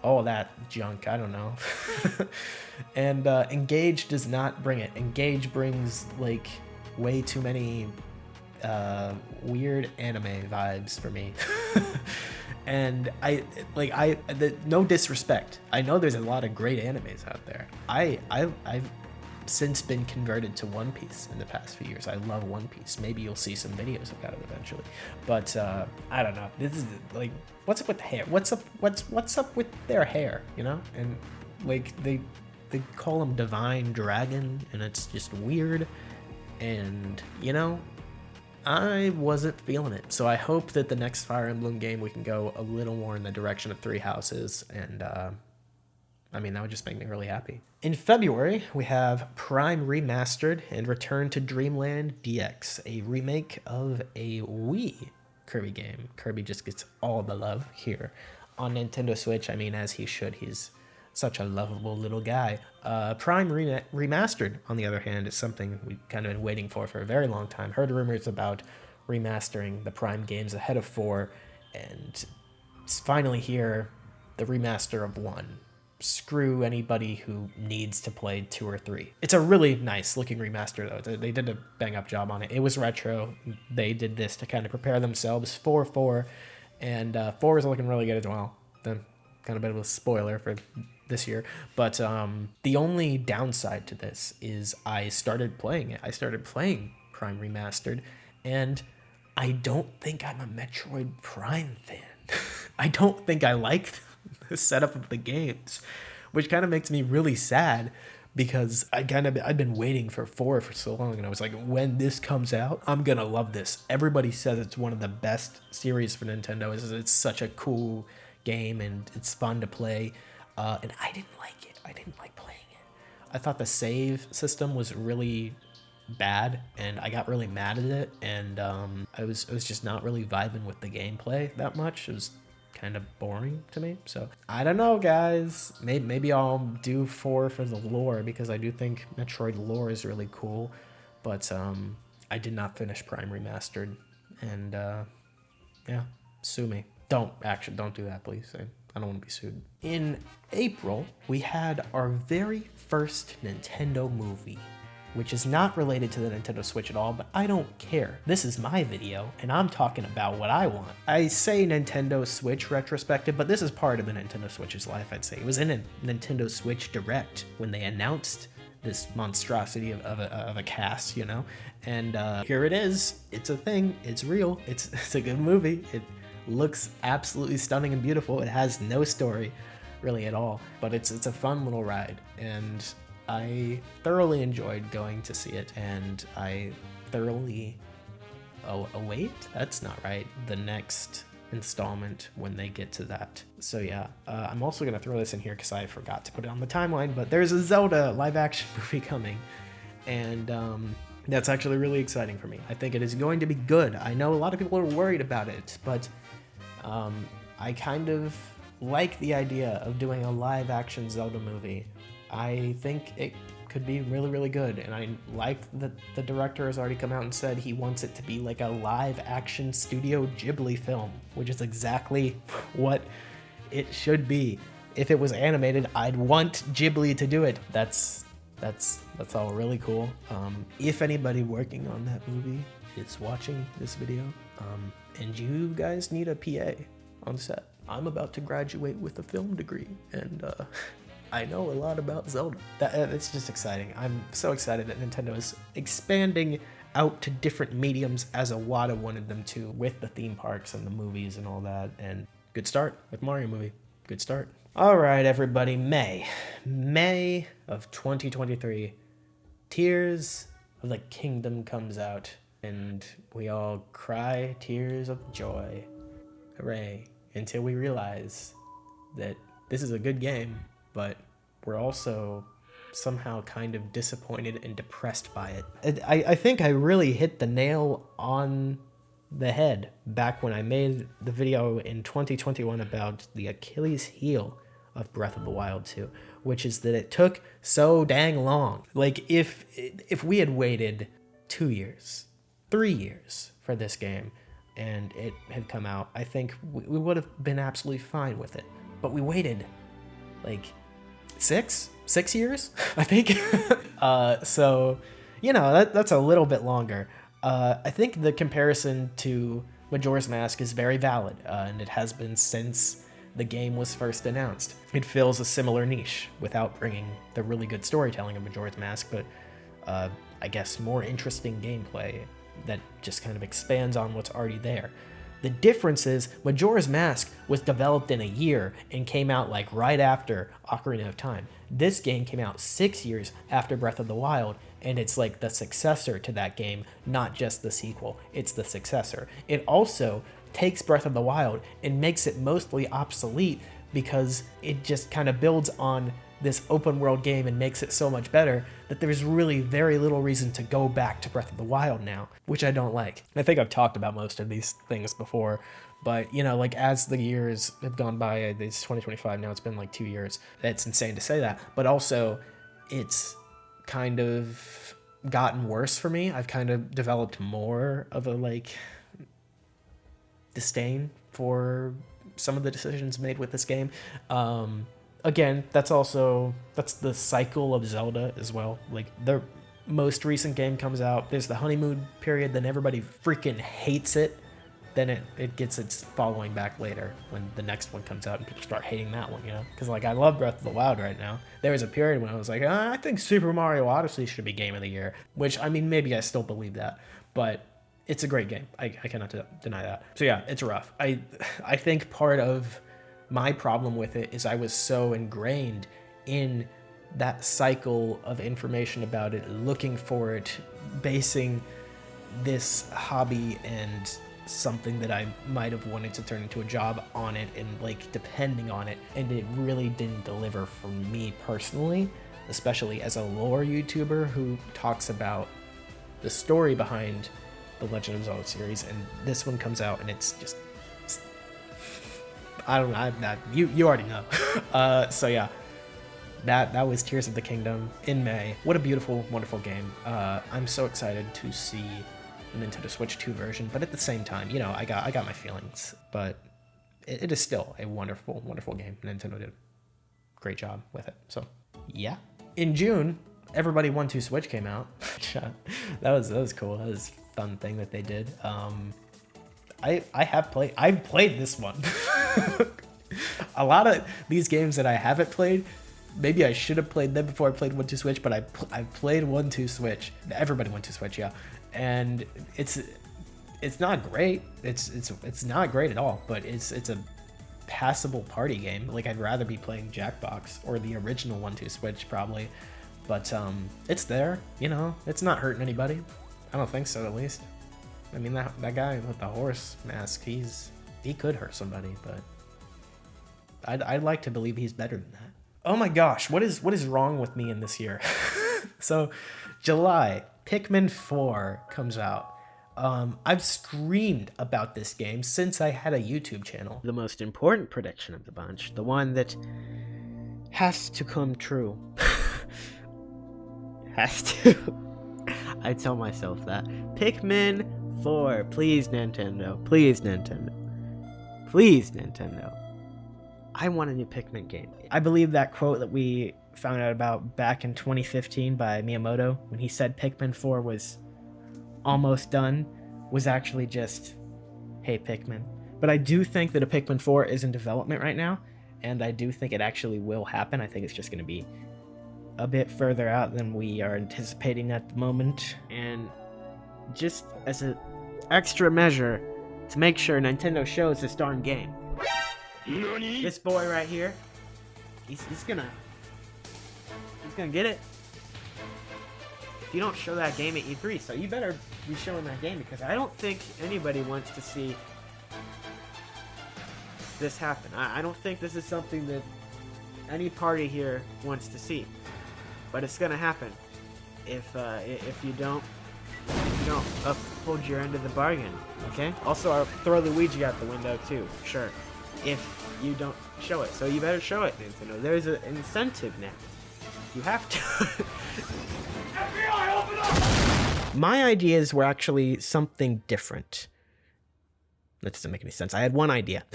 all that junk, I don't know. And Engage does not bring it. Engage brings like way too many weird anime vibes for me. And no disrespect, I know there's a lot of great animes out there. I've since been converted to One Piece in the past few years. I love One Piece. Maybe you'll see some videos about it eventually. But I don't know. This is like, what's up with the hair? What's up with their hair? You know? And like they call him Divine Dragon, and it's just weird. And you know, I wasn't feeling it. So I hope that the next Fire Emblem game we can go a little more in the direction of Three Houses, and I mean, that would just make me really happy. In February, we have Prime Remastered and Return to Dreamland DX, a remake of a Wii Kirby game. Kirby just gets all the love here on Nintendo Switch. I mean, as he should. He's such a lovable little guy. Prime Remastered, on the other hand, is something we've kind of been waiting for a very long time. Heard rumors about remastering the Prime games ahead of 4, and it's finally here, the remaster of 1. Screw anybody who needs to play 2 or 3. It's a really nice looking remaster though. They did a bang up job on it. It was retro. They did this to kind of prepare themselves for 4, and 4 is looking really good as well. Then kind of a bit of a spoiler for this year, but the only downside to this is I started playing it. I started playing Prime Remastered, and I don't think I'm a Metroid Prime fan. I don't think I like the setup of the games, which kind of makes me really sad, because I've been waiting for 4 for so long, and I was like, when this comes out, I'm gonna love this. Everybody says it's one of the best series for Nintendo. It's such a cool game, and it's fun to play, and I didn't like it. I didn't like playing it. I thought the save system was really bad, and I got really mad at it, and I was just not really vibing with the gameplay that much. It was kind of boring to me. So I don't know, guys. Maybe I'll do 4 for the lore, because I do think Metroid lore is really cool. But I did not finish Prime Remastered, and yeah, sue me. Don't do that, please. I don't want to be sued. In April, we had our very first Nintendo movie, which is not related to the Nintendo Switch at all, but I don't care. This is my video, and I'm talking about what I want. I say Nintendo Switch Retrospective, but this is part of the Nintendo Switch's life, I'd say. It was in a Nintendo Switch Direct when they announced this monstrosity of a cast, you know? And here it is. It's a thing. It's real. It's a good movie. It looks absolutely stunning and beautiful. It has no story really at all, but it's a fun little ride, and I thoroughly enjoyed going to see it, and I thoroughly await, that's not right, the next installment when they get to that. So yeah, I'm also going to throw this in here because I forgot to put it on the timeline, but there's a Zelda live action movie coming, and that's actually really exciting for me. I think it is going to be good. I know a lot of people are worried about it, but I kind of like the idea of doing a live action Zelda movie. I think it could be really, really good, and I like that the director has already come out and said he wants it to be like a live action Studio Ghibli film, which is exactly what it should be. If it was animated, I'd want Ghibli to do it. That's all really cool. If anybody working on that movie is watching this video, and you guys need a PA on set, I'm about to graduate with a film degree, and I know a lot about Zelda. It's just exciting. I'm so excited that Nintendo is expanding out to different mediums as Iwata wanted them to, with the theme parks and the movies and all that. And good start with Mario movie. Good start. All right, everybody. May of 2023. Tears of the Kingdom comes out, and we all cry tears of joy. Hooray. Until we realize that this is a good game, but we're also somehow kind of disappointed and depressed by it. I think I really hit the nail on the head back when I made the video in 2021 about the Achilles heel of Breath of the Wild 2, which is that it took so dang long. Like, if we had waited 2 years, 3 years for this game, and it had come out, I think we would have been absolutely fine with it. But we waited, like, 6 years, I think. So, you know, that's a little bit longer. I think the comparison to Majora's Mask is very valid, and it has been since the game was first announced. It fills a similar niche without bringing the really good storytelling of Majora's Mask, but I guess more interesting gameplay that just kind of expands on what's already there. The difference is Majora's Mask was developed in a year and came out like right after Ocarina of Time. This game came out 6 years after Breath of the Wild, and it's like the successor to that game, not just the sequel. It's the successor. It also takes Breath of the Wild and makes it mostly obsolete because it just kind of builds on this open world game and makes it so much better that there's really very little reason to go back to Breath of the Wild now, which I don't like. I think I've talked about most of these things before, but you know, like as the years have gone by, it's 2025 now, it's been like 2 years. It's insane to say that, but also it's kind of gotten worse for me. I've kind of developed more of a like disdain for some of the decisions made with this game. Again, that's the cycle of Zelda as well. Like, the most recent game comes out, there's the honeymoon period, then everybody freaking hates it, then it gets its following back later when the next one comes out and people start hating that one, you know? Because, like, I love Breath of the Wild right now. There was a period when I was like, I think Super Mario Odyssey should be Game of the Year, which, I mean, maybe I still believe that, but it's a great game. I cannot deny that. So yeah, it's rough. I think part of my problem with it is I was so ingrained in that cycle of information about it, looking for it, basing this hobby and something that I might have wanted to turn into a job on it and like depending on it, and it really didn't deliver for me personally, especially as a lore YouTuber who talks about the story behind the Legend of Zelda series, and this one comes out and it's just, I don't know, you already know. So yeah, that was Tears of the Kingdom in May. What a beautiful, wonderful game. I'm so excited to see the Nintendo Switch 2 version, but at the same time, you know, I got my feelings, but it is still a wonderful, wonderful game. Nintendo did a great job with it. So yeah. In June, Everybody 1-2 Switch came out. that was cool. That was a fun thing that they did. I've played this one. A lot of these games that I haven't played, maybe I should have played them before I played 1-2 Switch, but I played 1-2 Switch. Everybody 1-2 Switch, yeah. And it's not great. It's not great at all, but it's a passable party game. Like, I'd rather be playing Jackbox or the original 1-2 Switch probably. But it's there, you know, it's not hurting anybody. I don't think so, at least. I mean, that guy with the horse mask, he could hurt somebody, but I'd like to believe he's better than that. Oh my gosh, what is wrong with me in this year? So, July, Pikmin 4 comes out. I've streamed about this game since I had a YouTube channel. The most important prediction of the bunch, the one that has to come true. Has to. I tell myself that. Pikmin 4. Please, Nintendo. Please, Nintendo. Please, Nintendo. I want a new Pikmin game. I believe that quote that we found out about back in 2015 by Miyamoto, when he said Pikmin 4 was almost done, was actually just, hey, Pikmin. But I do think that a Pikmin 4 is in development right now, and I do think it actually will happen. I think it's just going to be a bit further out than we are anticipating at the moment, and just as an extra measure to make sure Nintendo shows this darn game, this boy right here, he's gonna get it. If you don't show that game at E3, so you better be showing that game, because I don't think anybody wants to see this happen. I don't think this is something that any party here wants to see. But it's gonna happen if you don't uphold your end of the bargain, okay? Also, I'll throw Luigi out the window too, sure. If you don't Show it. So you better show it, Nintendo. There's an incentive now. You have to. FBI, open up! My ideas were actually something different. That doesn't make any sense. I had one idea.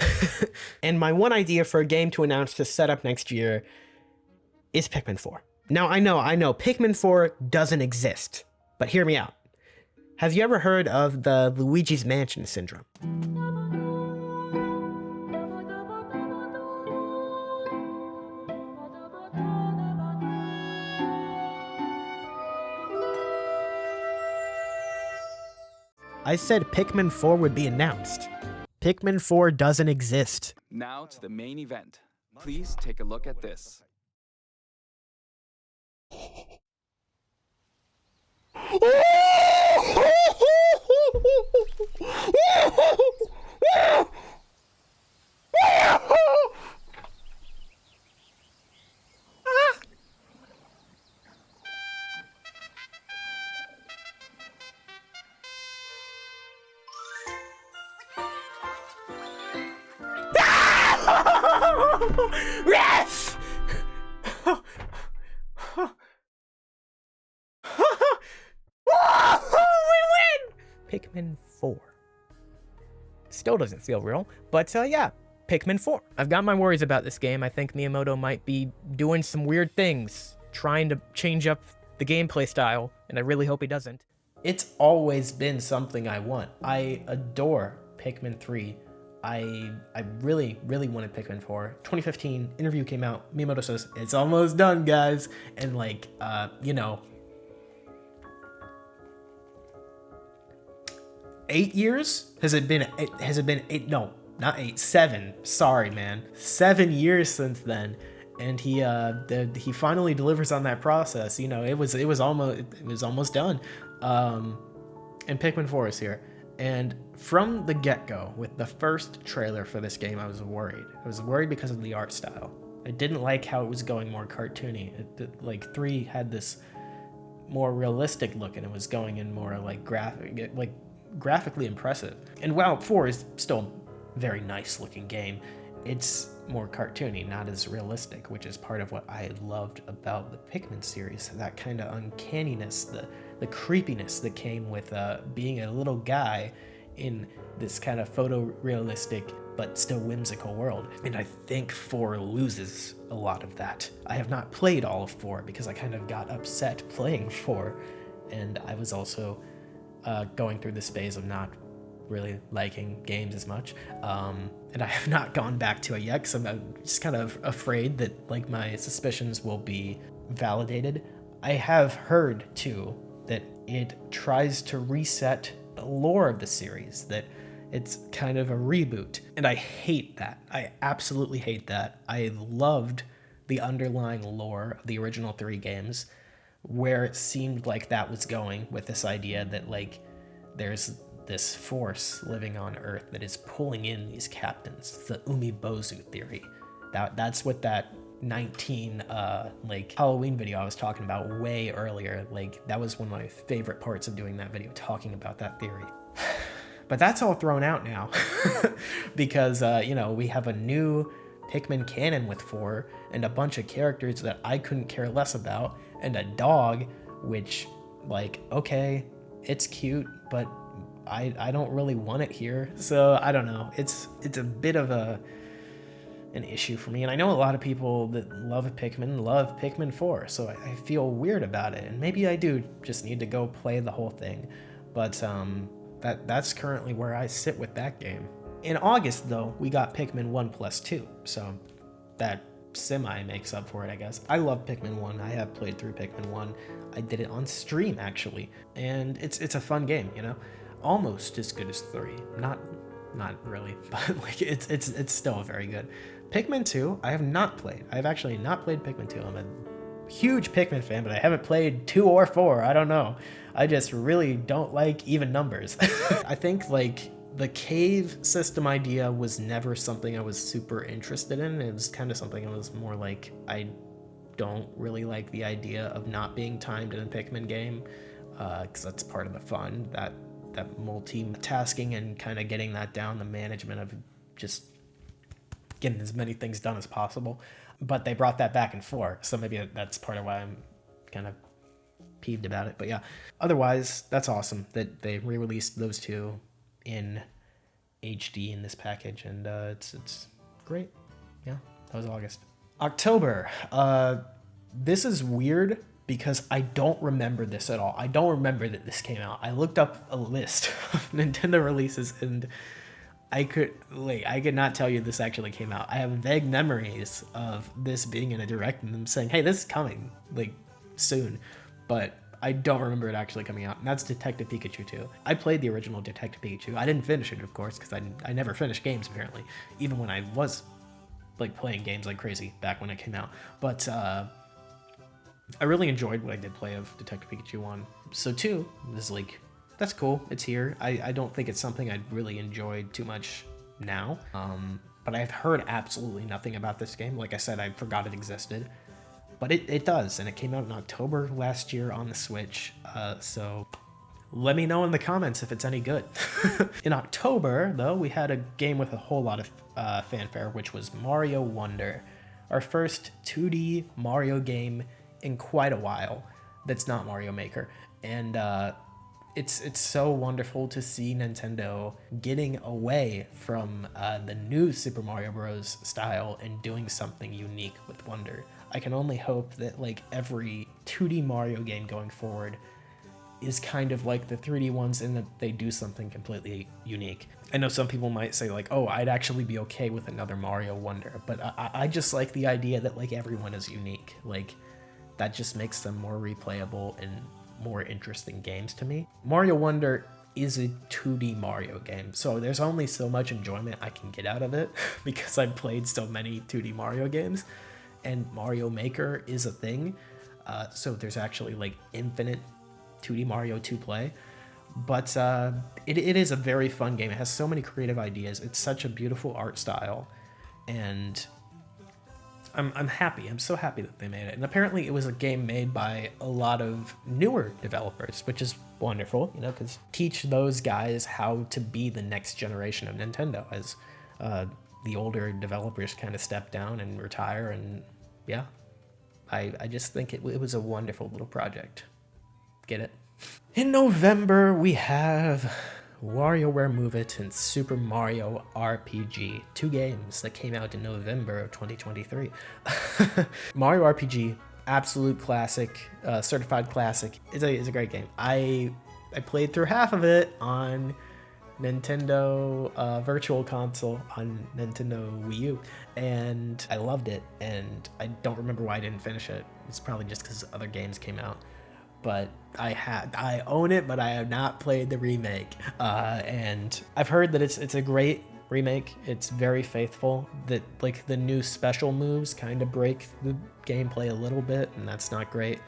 And my one idea for a game to announce to set up next year is Pikmin 4. Now, I know, Pikmin 4 doesn't exist. But hear me out. Have you ever heard of the Luigi's Mansion syndrome? I said Pikmin 4 would be announced. Pikmin 4 doesn't exist. Now to the main event. Please take a look at this. Yes! We win! Pikmin 4. Still doesn't feel real, but yeah, Pikmin 4. I've got my worries about this game. I think Miyamoto might be doing some weird things, trying to change up the gameplay style, and I really hope he doesn't. It's always been something I want. I adore Pikmin 3. I really, really wanted Pikmin 4. 2015, interview came out, Miyamoto says, it's almost done, guys. And like, you know, 8 years? Has it been eight? No, not 8, 7. Sorry, man. 7 years since then. And he finally delivers on that process. You know, it was almost done. And Pikmin 4 is here. And from the get-go, with the first trailer for this game, I was worried. I was worried because of the art style. I didn't like how it was going more cartoony. Like 3 had this more realistic look, and it was going in more like graphically impressive. And while 4 is still a very nice looking game, it's more cartoony, not as realistic, which is part of what I loved about the Pikmin series. That kind of uncanniness, the creepiness that came with being a little guy in this kind of photorealistic but still whimsical world. And I think 4 loses a lot of that. I have not played all of 4 because I kind of got upset playing 4, and I was also going through this phase of not really liking games as much, and I have not gone back to it yet because I'm just kind of afraid that like my suspicions will be validated. I have heard too that it tries to reset the lore of the series, that it's kind of a reboot, and I hate that. I absolutely hate that. I loved the underlying lore of the original 3 games, where it seemed like that was going with this idea that like there's this force living on Earth that is pulling in these captains, the Umibozu theory. That's what that 19 like Halloween video I was talking about way earlier, like that was one of my favorite parts of doing that video, talking about that theory. But that's all thrown out now because you know, we have a new Pikmin canon with 4 and a bunch of characters that I couldn't care less about, and a dog which, like, okay, it's cute, but I don't really want it here. So I don't know, it's a bit of an issue for me, and I know a lot of people that love Pikmin 4, so I feel weird about it, and maybe I do just need to go play the whole thing, but that's currently where I sit with that game. In August though, we got Pikmin 1+2, so that semi makes up for it, I guess. I love Pikmin 1. I have played through Pikmin 1. I did it on stream actually, and it's a fun game, you know, almost as good as 3. Not really, but like it's still very good. Pikmin 2, I have not played. I've actually not played Pikmin 2. I'm a huge Pikmin fan, but I haven't played 2 or 4. I don't know. I just really don't like even numbers. I think like the cave system idea was never something I was super interested in. It was kind of something I was more like, I don't really like the idea of not being timed in a Pikmin game, because that's part of the fun, that multitasking and kind of getting that down, the management of just getting as many things done as possible. But they brought that back in 4, so maybe that's part of why I'm kind of peeved about it. But yeah, otherwise, that's awesome that they re-released those 2 in HD in this package, and it's great. Yeah, that was August. October. This is weird because I don't remember this at all. I don't remember that this came out. I looked up a list of Nintendo releases, and I could not tell you this actually came out. I have vague memories of this being in a direct and them saying, hey, this is coming, like, soon. But I don't remember it actually coming out, and that's Detective Pikachu 2. I played the original Detective Pikachu. I didn't finish it, of course, because I never finished games, apparently, even when I was, like, playing games like crazy back when it came out. But I really enjoyed what I did play of Detective Pikachu 1. So 2 is like, that's cool, it's here. I don't think it's something I'd really enjoyed too much now. But I've heard absolutely nothing about this game. Like I said, I forgot it existed. But it does, and it came out in October last year on the Switch. So let me know in the comments if it's any good. In October, though, we had a game with a whole lot of fanfare, which was Mario Wonder. Our first 2D Mario game in quite a while that's not Mario Maker. And it's so wonderful to see Nintendo getting away from the new Super Mario Bros. Style and doing something unique with Wonder. I can only hope that like every 2D Mario game going forward is kind of like the 3D ones in that they do something completely unique. I know some people might say like, oh, I'd actually be okay with another Mario Wonder, but I just like the idea that like everyone is unique. Like that just makes them more replayable and more interesting games to me. Mario Wonder is a 2D Mario game, so there's only so much enjoyment I can get out of it because I've played so many 2D Mario games, and Mario Maker is a thing, so there's actually like infinite 2D Mario to play. But it is a very fun game. It has so many creative ideas. It's such a beautiful art style, and I'm happy. I'm so happy that they made it. And apparently it was a game made by a lot of newer developers, which is wonderful, you know, because teach those guys how to be the next generation of Nintendo as the older developers kind of step down and retire. And yeah, I just think it was a wonderful little project. Get it? In November, we have WarioWare Move It and Super Mario RPG, 2 games that came out in November of 2023. Mario RPG, absolute classic, certified classic. It's a great game. I played through half of it on Nintendo Virtual Console on Nintendo Wii U, and I loved it, and I don't remember why I didn't finish it. It's probably just because other games came out. But I own it, but I have not played the remake. And I've heard that it's a great remake. It's very faithful. That like the new special moves kind of break the gameplay a little bit, and that's not great.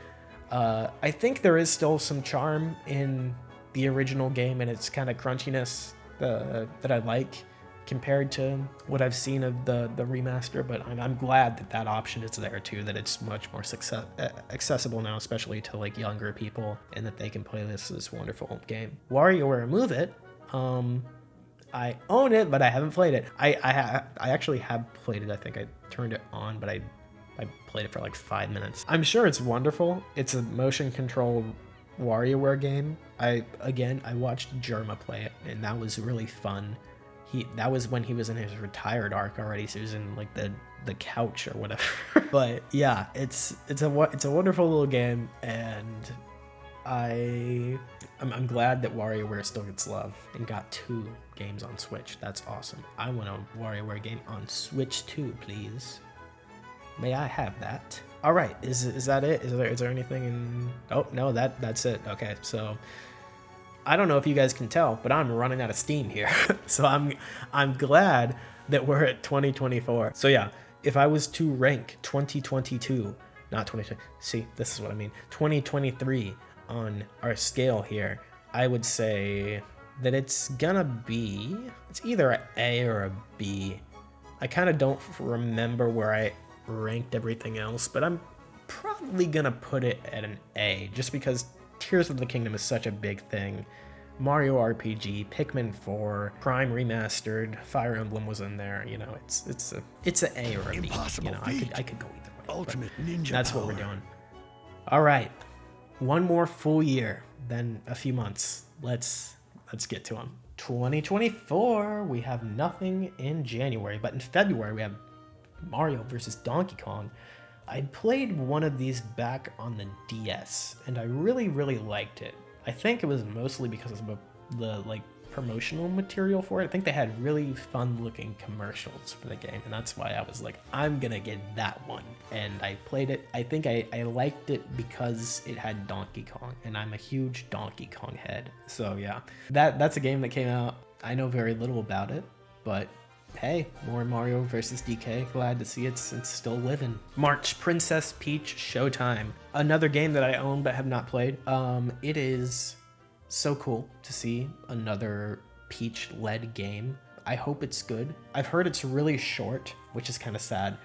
I think there is still some charm in the original game and its kind of crunchiness that I like compared to what I've seen of the remaster, but I'm glad that option is there too, that it's much more accessible now, especially to like younger people, and that they can play this wonderful game. WarioWare Move It, I own it, but I haven't played it. I actually have played it. I think I turned it on, but I played it for like 5 minutes. I'm sure it's wonderful. It's a motion controlled WarioWare game. I watched Jerma play it, and that was really fun. That was when he was in his retired arc already, so he was in like the couch or whatever. But yeah, it's a wonderful little game, and I'm glad that WarioWare still gets love and got 2 games on Switch. That's awesome. I want a WarioWare game on Switch too, please. May I have that? All right, is that it? Is there anything in? Oh no, that's it. Okay, so I don't know if you guys can tell, but I'm running out of steam here. So I'm glad that we're at 2024. So yeah, if I was to rank 2022, not 2020, see, this is what I mean, 2023 on our scale here, I would say that it's either an A or a B. I kind of don't remember where I ranked everything else, but I'm probably gonna put it at an A, just because Tears of the Kingdom is such a big thing Mario RPG, Pikmin 4, Prime Remastered, Fire Emblem was in there. You know, it's a A or a B. You know, I could go either way. Ultimate ninja That's power. what we're doing. All right, one more full year, then a few months. Let's get to them. 2024, we have nothing in January, but in February we have Mario versus Donkey Kong. I played one of these back on the DS, and I really liked it. I think it was mostly because of the like promotional material for it. I think they had really fun looking commercials for the game, and that's why I was like, I'm gonna get that one. And I played it. I think I liked it because it had Donkey Kong, and I'm a huge Donkey Kong head. So yeah, that's a game that came out. I know very little about it, but hey, more Mario vs. DK. Glad to see it's still living. March, Princess Peach Showtime. Another game that I own but have not played. It is so cool to see another Peach-led game. I hope it's good. I've heard it's really short, which is kind of sad,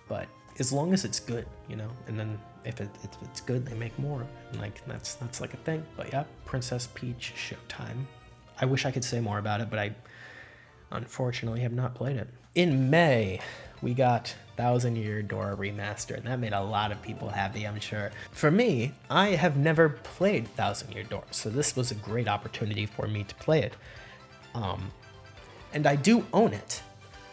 but as long as it's good, you know, and then if it's good, they make more. And like that's like a thing. But yeah, Princess Peach Showtime. I wish I could say more about it, but I unfortunately have not played it. In May, we got Thousand Year Door Remaster, and that made a lot of people happy, I'm sure. For me, I have never played Thousand Year Door, so this was a great opportunity for me to play it. And I do own it,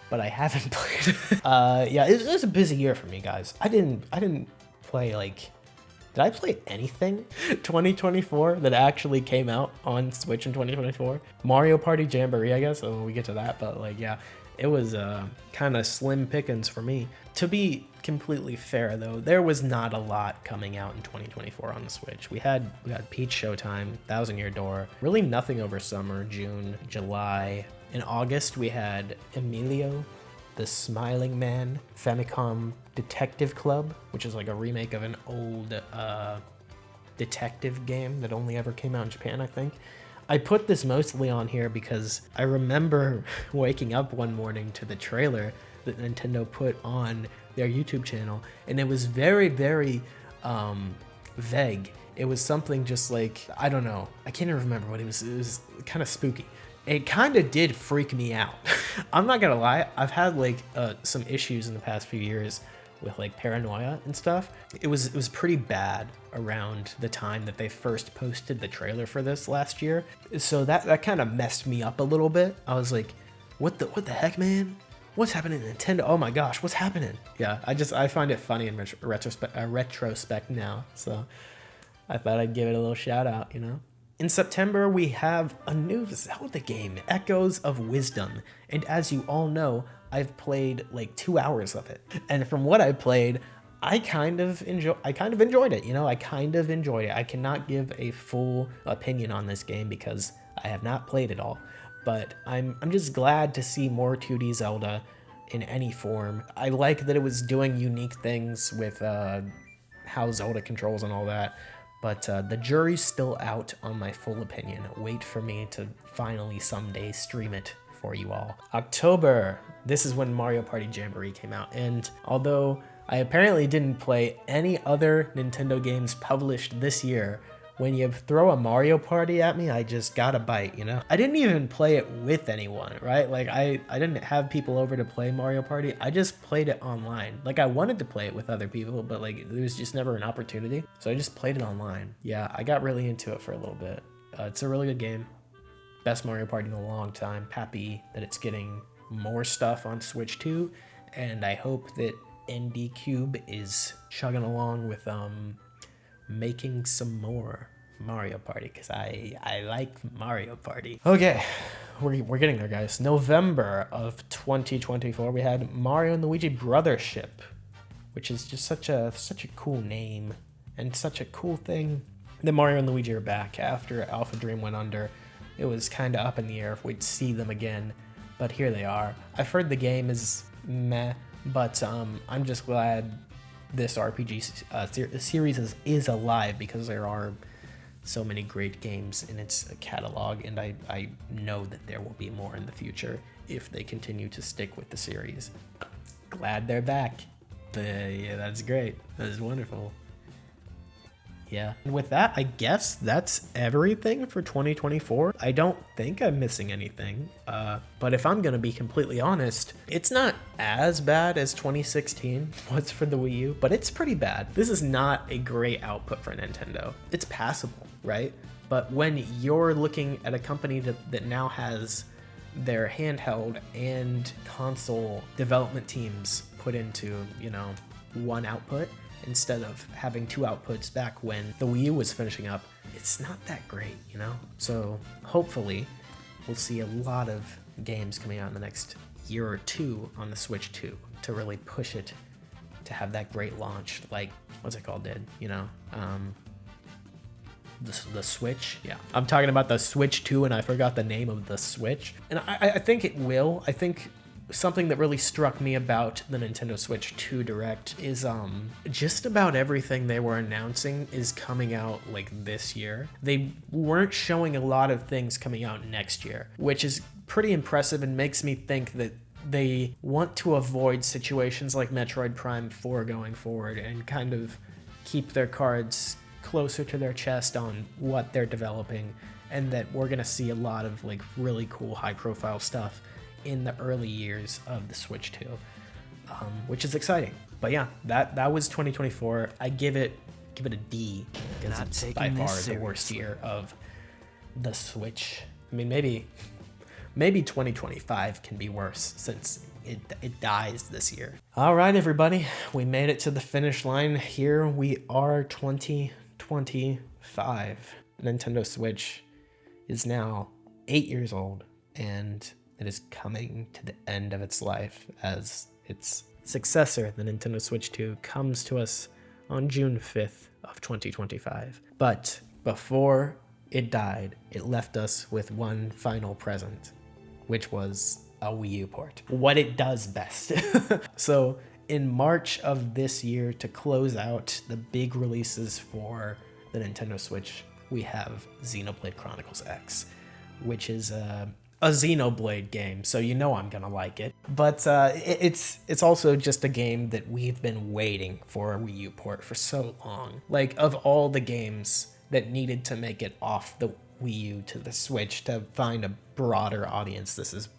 but I haven't played it. Yeah, it was a busy year for me, guys. I didn't play like... Did I play anything 2024 that actually came out on Switch in 2024? Mario Party Jamboree, I guess. Oh, we get to that, but like, yeah, it was kind of slim pickings for me. To be completely fair, though, there was not a lot coming out in 2024 on the Switch. We had Peach Showtime, Thousand Year Door, really nothing over summer, June, July. In August, we had Emilio, the Smiling Man, Famicom Detective Club, which is like a remake of an old detective game that only ever came out in Japan, I think. I put this mostly on here because I remember waking up one morning to the trailer that Nintendo put on their YouTube channel, and it was very vague. It was something just like, I don't know, I can't even remember what it was. It was kind of spooky. It kind of did freak me out. I'm not gonna lie, I've had like some issues in the past few years with like paranoia and stuff. It was pretty bad around the time that they first posted the trailer for this last year. So that kind of messed me up a little bit. I was like, what the heck, man? What's happening in Nintendo? Oh my gosh, what's happening? Yeah, I find it funny in retrospect now. So I thought I'd give it a little shout out, you know? In September, we have a new Zelda game, Echoes of Wisdom. And as you all know, I've played like 2 hours of it. And from what I played, I kind of enjoyed it, you know? I kind of enjoyed it. I cannot give a full opinion on this game because I have not played it all. But I'm just glad to see more 2D Zelda in any form. I like that it was doing unique things with how Zelda controls and all that. But the jury's still out on my full opinion. Wait for me to finally someday stream it for you all. October, this is when Mario Party Jamboree came out. And although I apparently didn't play any other Nintendo games published this year, when you throw a Mario Party at me, I just got a bite, you know? I didn't even play it with anyone, right? Like, I didn't have people over to play Mario Party. I just played it online. Like, I wanted to play it with other people, but, like, there was just never an opportunity. So I just played it online. Yeah, I got really into it for a little bit. It's a really good game. Best Mario Party in a long time. Happy that it's getting more stuff on Switch too. And I hope that ND Cube is chugging along with, making some more Mario Party, because I like Mario Party. Okay, we're getting there, guys. November of 2024, we had Mario and Luigi Brothership, which is just such a cool name and such a cool thing. That Mario and Luigi are back after Alpha Dream went under. It was kind of up in the air if we'd see them again, but here they are. I've heard the game is meh, but I'm just glad this RPG series is alive, because there are so many great games in its catalog, and I know that there will be more in the future if they continue to stick with the series. Glad they're back. Yeah, that's great. That is wonderful. Yeah. And with that, I guess that's everything for 2024. I don't think I'm missing anything. But if I'm going to be completely honest, it's not as bad as 2016 was for the Wii U, but it's pretty bad. This is not a great output for Nintendo. It's passable, right? But when you're looking at a company that now has their handheld and console development teams put into, one output, instead of having two outputs back when the Wii U was finishing up, it's not that great, So hopefully we'll see a lot of games coming out in the next year or two on the Switch 2 to really push it to have that great launch, like, what's it called, the Switch. Yeah, I'm talking about the Switch 2, and I forgot the name of the Switch. And I think it will. I think something that really struck me about the Nintendo Switch 2 Direct is just about everything they were announcing is coming out like this year. They weren't showing a lot of things coming out next year, which is pretty impressive and makes me think that they want to avoid situations like Metroid Prime 4 going forward and kind of keep their cards closer to their chest on what they're developing, and that we're gonna see a lot of like really cool high profile stuff in the early years of the Switch 2, which is exciting. But yeah, that was 2024. I give it a D because it's by far the worst year of the Switch. I mean, maybe 2025 can be worse since it dies this year. All right, everybody, we made it to the finish line. Here we are, 2025. Nintendo Switch is now 8 years old, and it is coming to the end of its life as its successor, the Nintendo Switch 2, comes to us on June 5th of 2025. But before it died, it left us with one final present, which was a Wii U port. What it does best. So in March of this year, to close out the big releases for the Nintendo Switch, we have Xenoblade Chronicles X, which is a Xenoblade game, so I'm gonna like it. But it's also just a game that we've been waiting for a Wii U port for so long. Like, of all the games that needed to make it off the Wii U to the Switch to find a broader audience, this is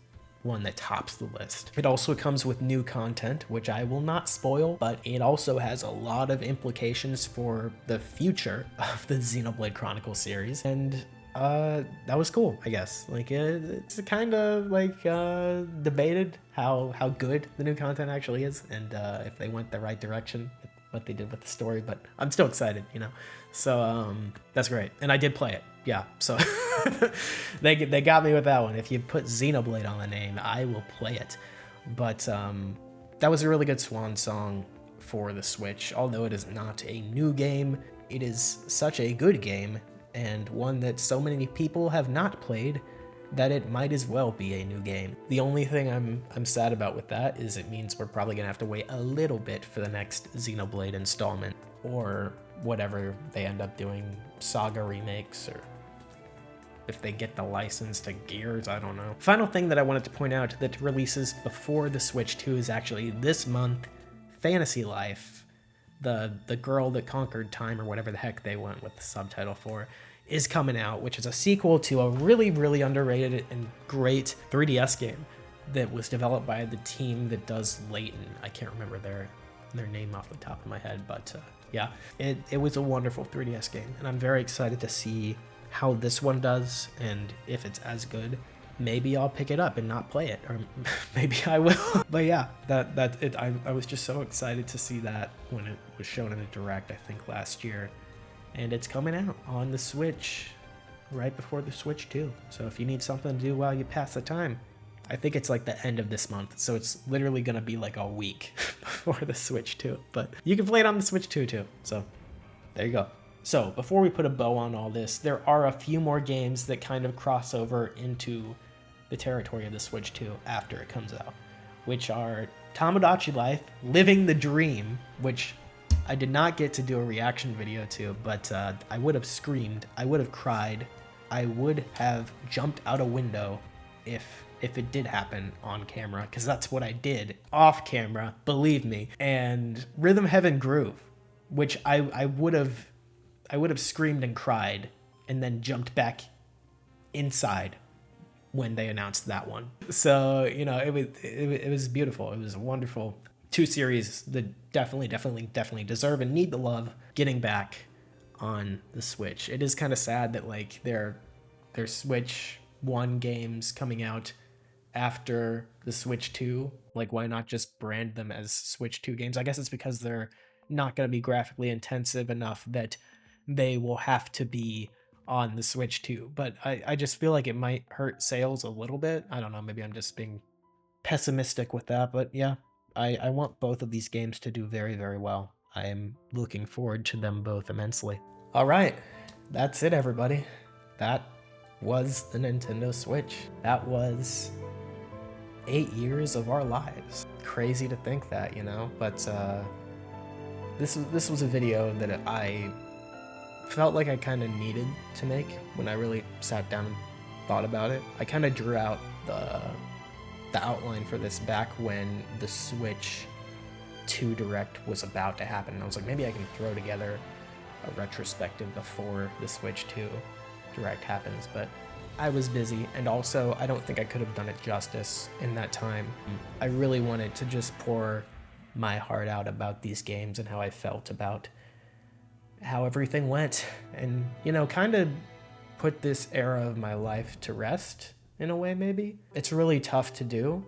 one that tops the list. It also comes with new content, which I will not spoil, but it also has a lot of implications for the future of the Xenoblade Chronicles series, and that was cool, I guess. Like, it's kind of like debated how good the new content actually is, and if they went the right direction with what they did with the story, but I'm still excited, So that's great, and I did play it. Yeah, so they got me with that one. If you put Xenoblade on the name, I will play it. But that was a really good swan song for the Switch. Although it is not a new game, it is such a good game, and one that so many people have not played that it might as well be a new game. The only thing I'm sad about with that is it means we're probably gonna have to wait a little bit for the next Xenoblade installment, or whatever they end up doing, Saga remakes, or if they get the license to Gears, I don't know. Final thing that I wanted to point out that releases before the Switch 2 is actually this month, Fantasy Life, the girl that conquered time, or whatever the heck they went with the subtitle for, is coming out, which is a sequel to a really, really underrated and great 3DS game that was developed by the team that does Layton. I can't remember their name off the top of my head, but yeah, it was a wonderful 3DS game, and I'm very excited to see how this one does, and if it's as good, maybe I'll pick it up and not play it, or maybe I will. But yeah, I was just so excited to see that when it was shown in a Direct, I think last year, and it's coming out on the Switch right before the Switch 2. So if you need something to do while you pass the time, I think it's like the end of this month, so it's literally gonna be like a week before the Switch 2, but you can play it on the Switch 2 too, so there you go. So before we put a bow on all this, there are a few more games that kind of cross over into the territory of the Switch 2 after it comes out, which are Tomodachi Life, Living the Dream, which I did not get to do a reaction video to, but I would have screamed, I would have cried, I would have jumped out a window if it did happen on camera, because that's what I did off camera, believe me. And Rhythm Heaven Groove, which I would have I would have screamed and cried and then jumped back inside when they announced that one. So, you know, it was beautiful. It was wonderful. Two series that definitely deserve and need the love getting back on the Switch. It is kind of sad that like their Switch 1 games coming out after the Switch 2, like why not just brand them as Switch 2 games? I guess it's because they're not going to be graphically intensive enough that they will have to be on the Switch 2. But I just feel like it might hurt sales a little bit. I don't know, maybe I'm just being pessimistic with that, but yeah, I want both of these games to do very, very well. I am looking forward to them both immensely. All right, that's it, everybody. That was the Nintendo Switch. That was 8 years of our lives. Crazy to think that, you know, but this was a video that I felt like I kind of needed to make when I really sat down and thought about it. I kind of drew out the outline for this back when the Switch 2 Direct was about to happen, and I was like, maybe I can throw together a retrospective before the Switch 2 Direct happens, but I was busy, and also I don't think I could have done it justice in that time. I really wanted to just pour my heart out about these games and how I felt about how everything went, and, you know, kind of put this era of my life to rest in a way, maybe. It's really tough to do,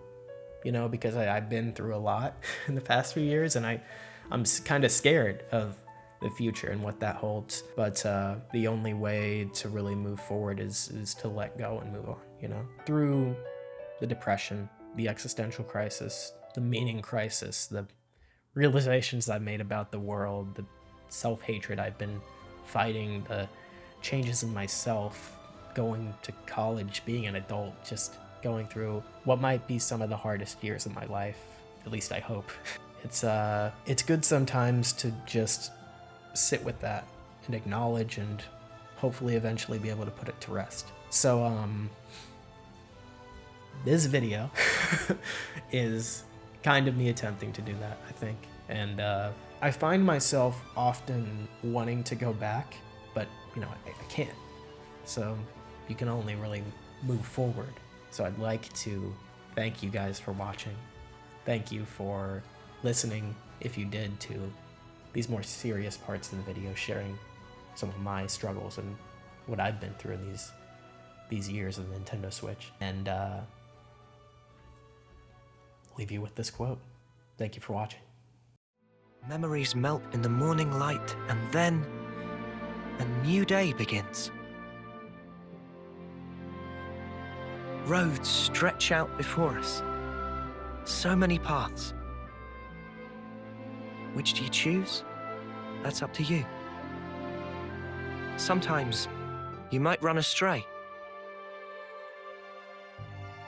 you know, because I've been through a lot in the past few years, and I'm kind of scared of the future and what that holds. But the only way to really move forward is to let go and move on, you know? Through the depression, the existential crisis, the meaning crisis, the realizations I've made about the world, the self-hatred I've been fighting, the changes in myself, going to college, being an adult, just going through what might be some of the hardest years of my life, at least I hope. It's good sometimes to just sit with that and acknowledge and hopefully eventually be able to put it to rest. So this video is kind of me attempting to do that, I think. And I find myself often wanting to go back, but you know, I can't. So you can only really move forward. So I'd like to thank you guys for watching. Thank you for listening, if you did, to these more serious parts of the video, sharing some of my struggles and what I've been through in these years of the Nintendo Switch. And leave you with this quote. Thank you for watching. Memories melt in the morning light, and then a new day begins. Roads stretch out before us. So many paths. Which do you choose? That's up to you. Sometimes you might run astray.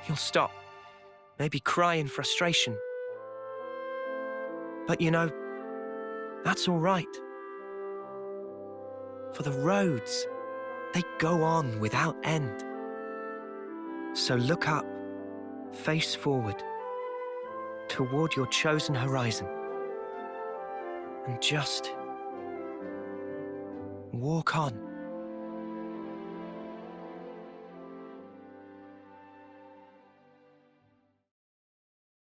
You'll stop, maybe cry in frustration. But you know, that's all right. For the roads, they go on without end. So look up, face forward, toward your chosen horizon. And just walk on.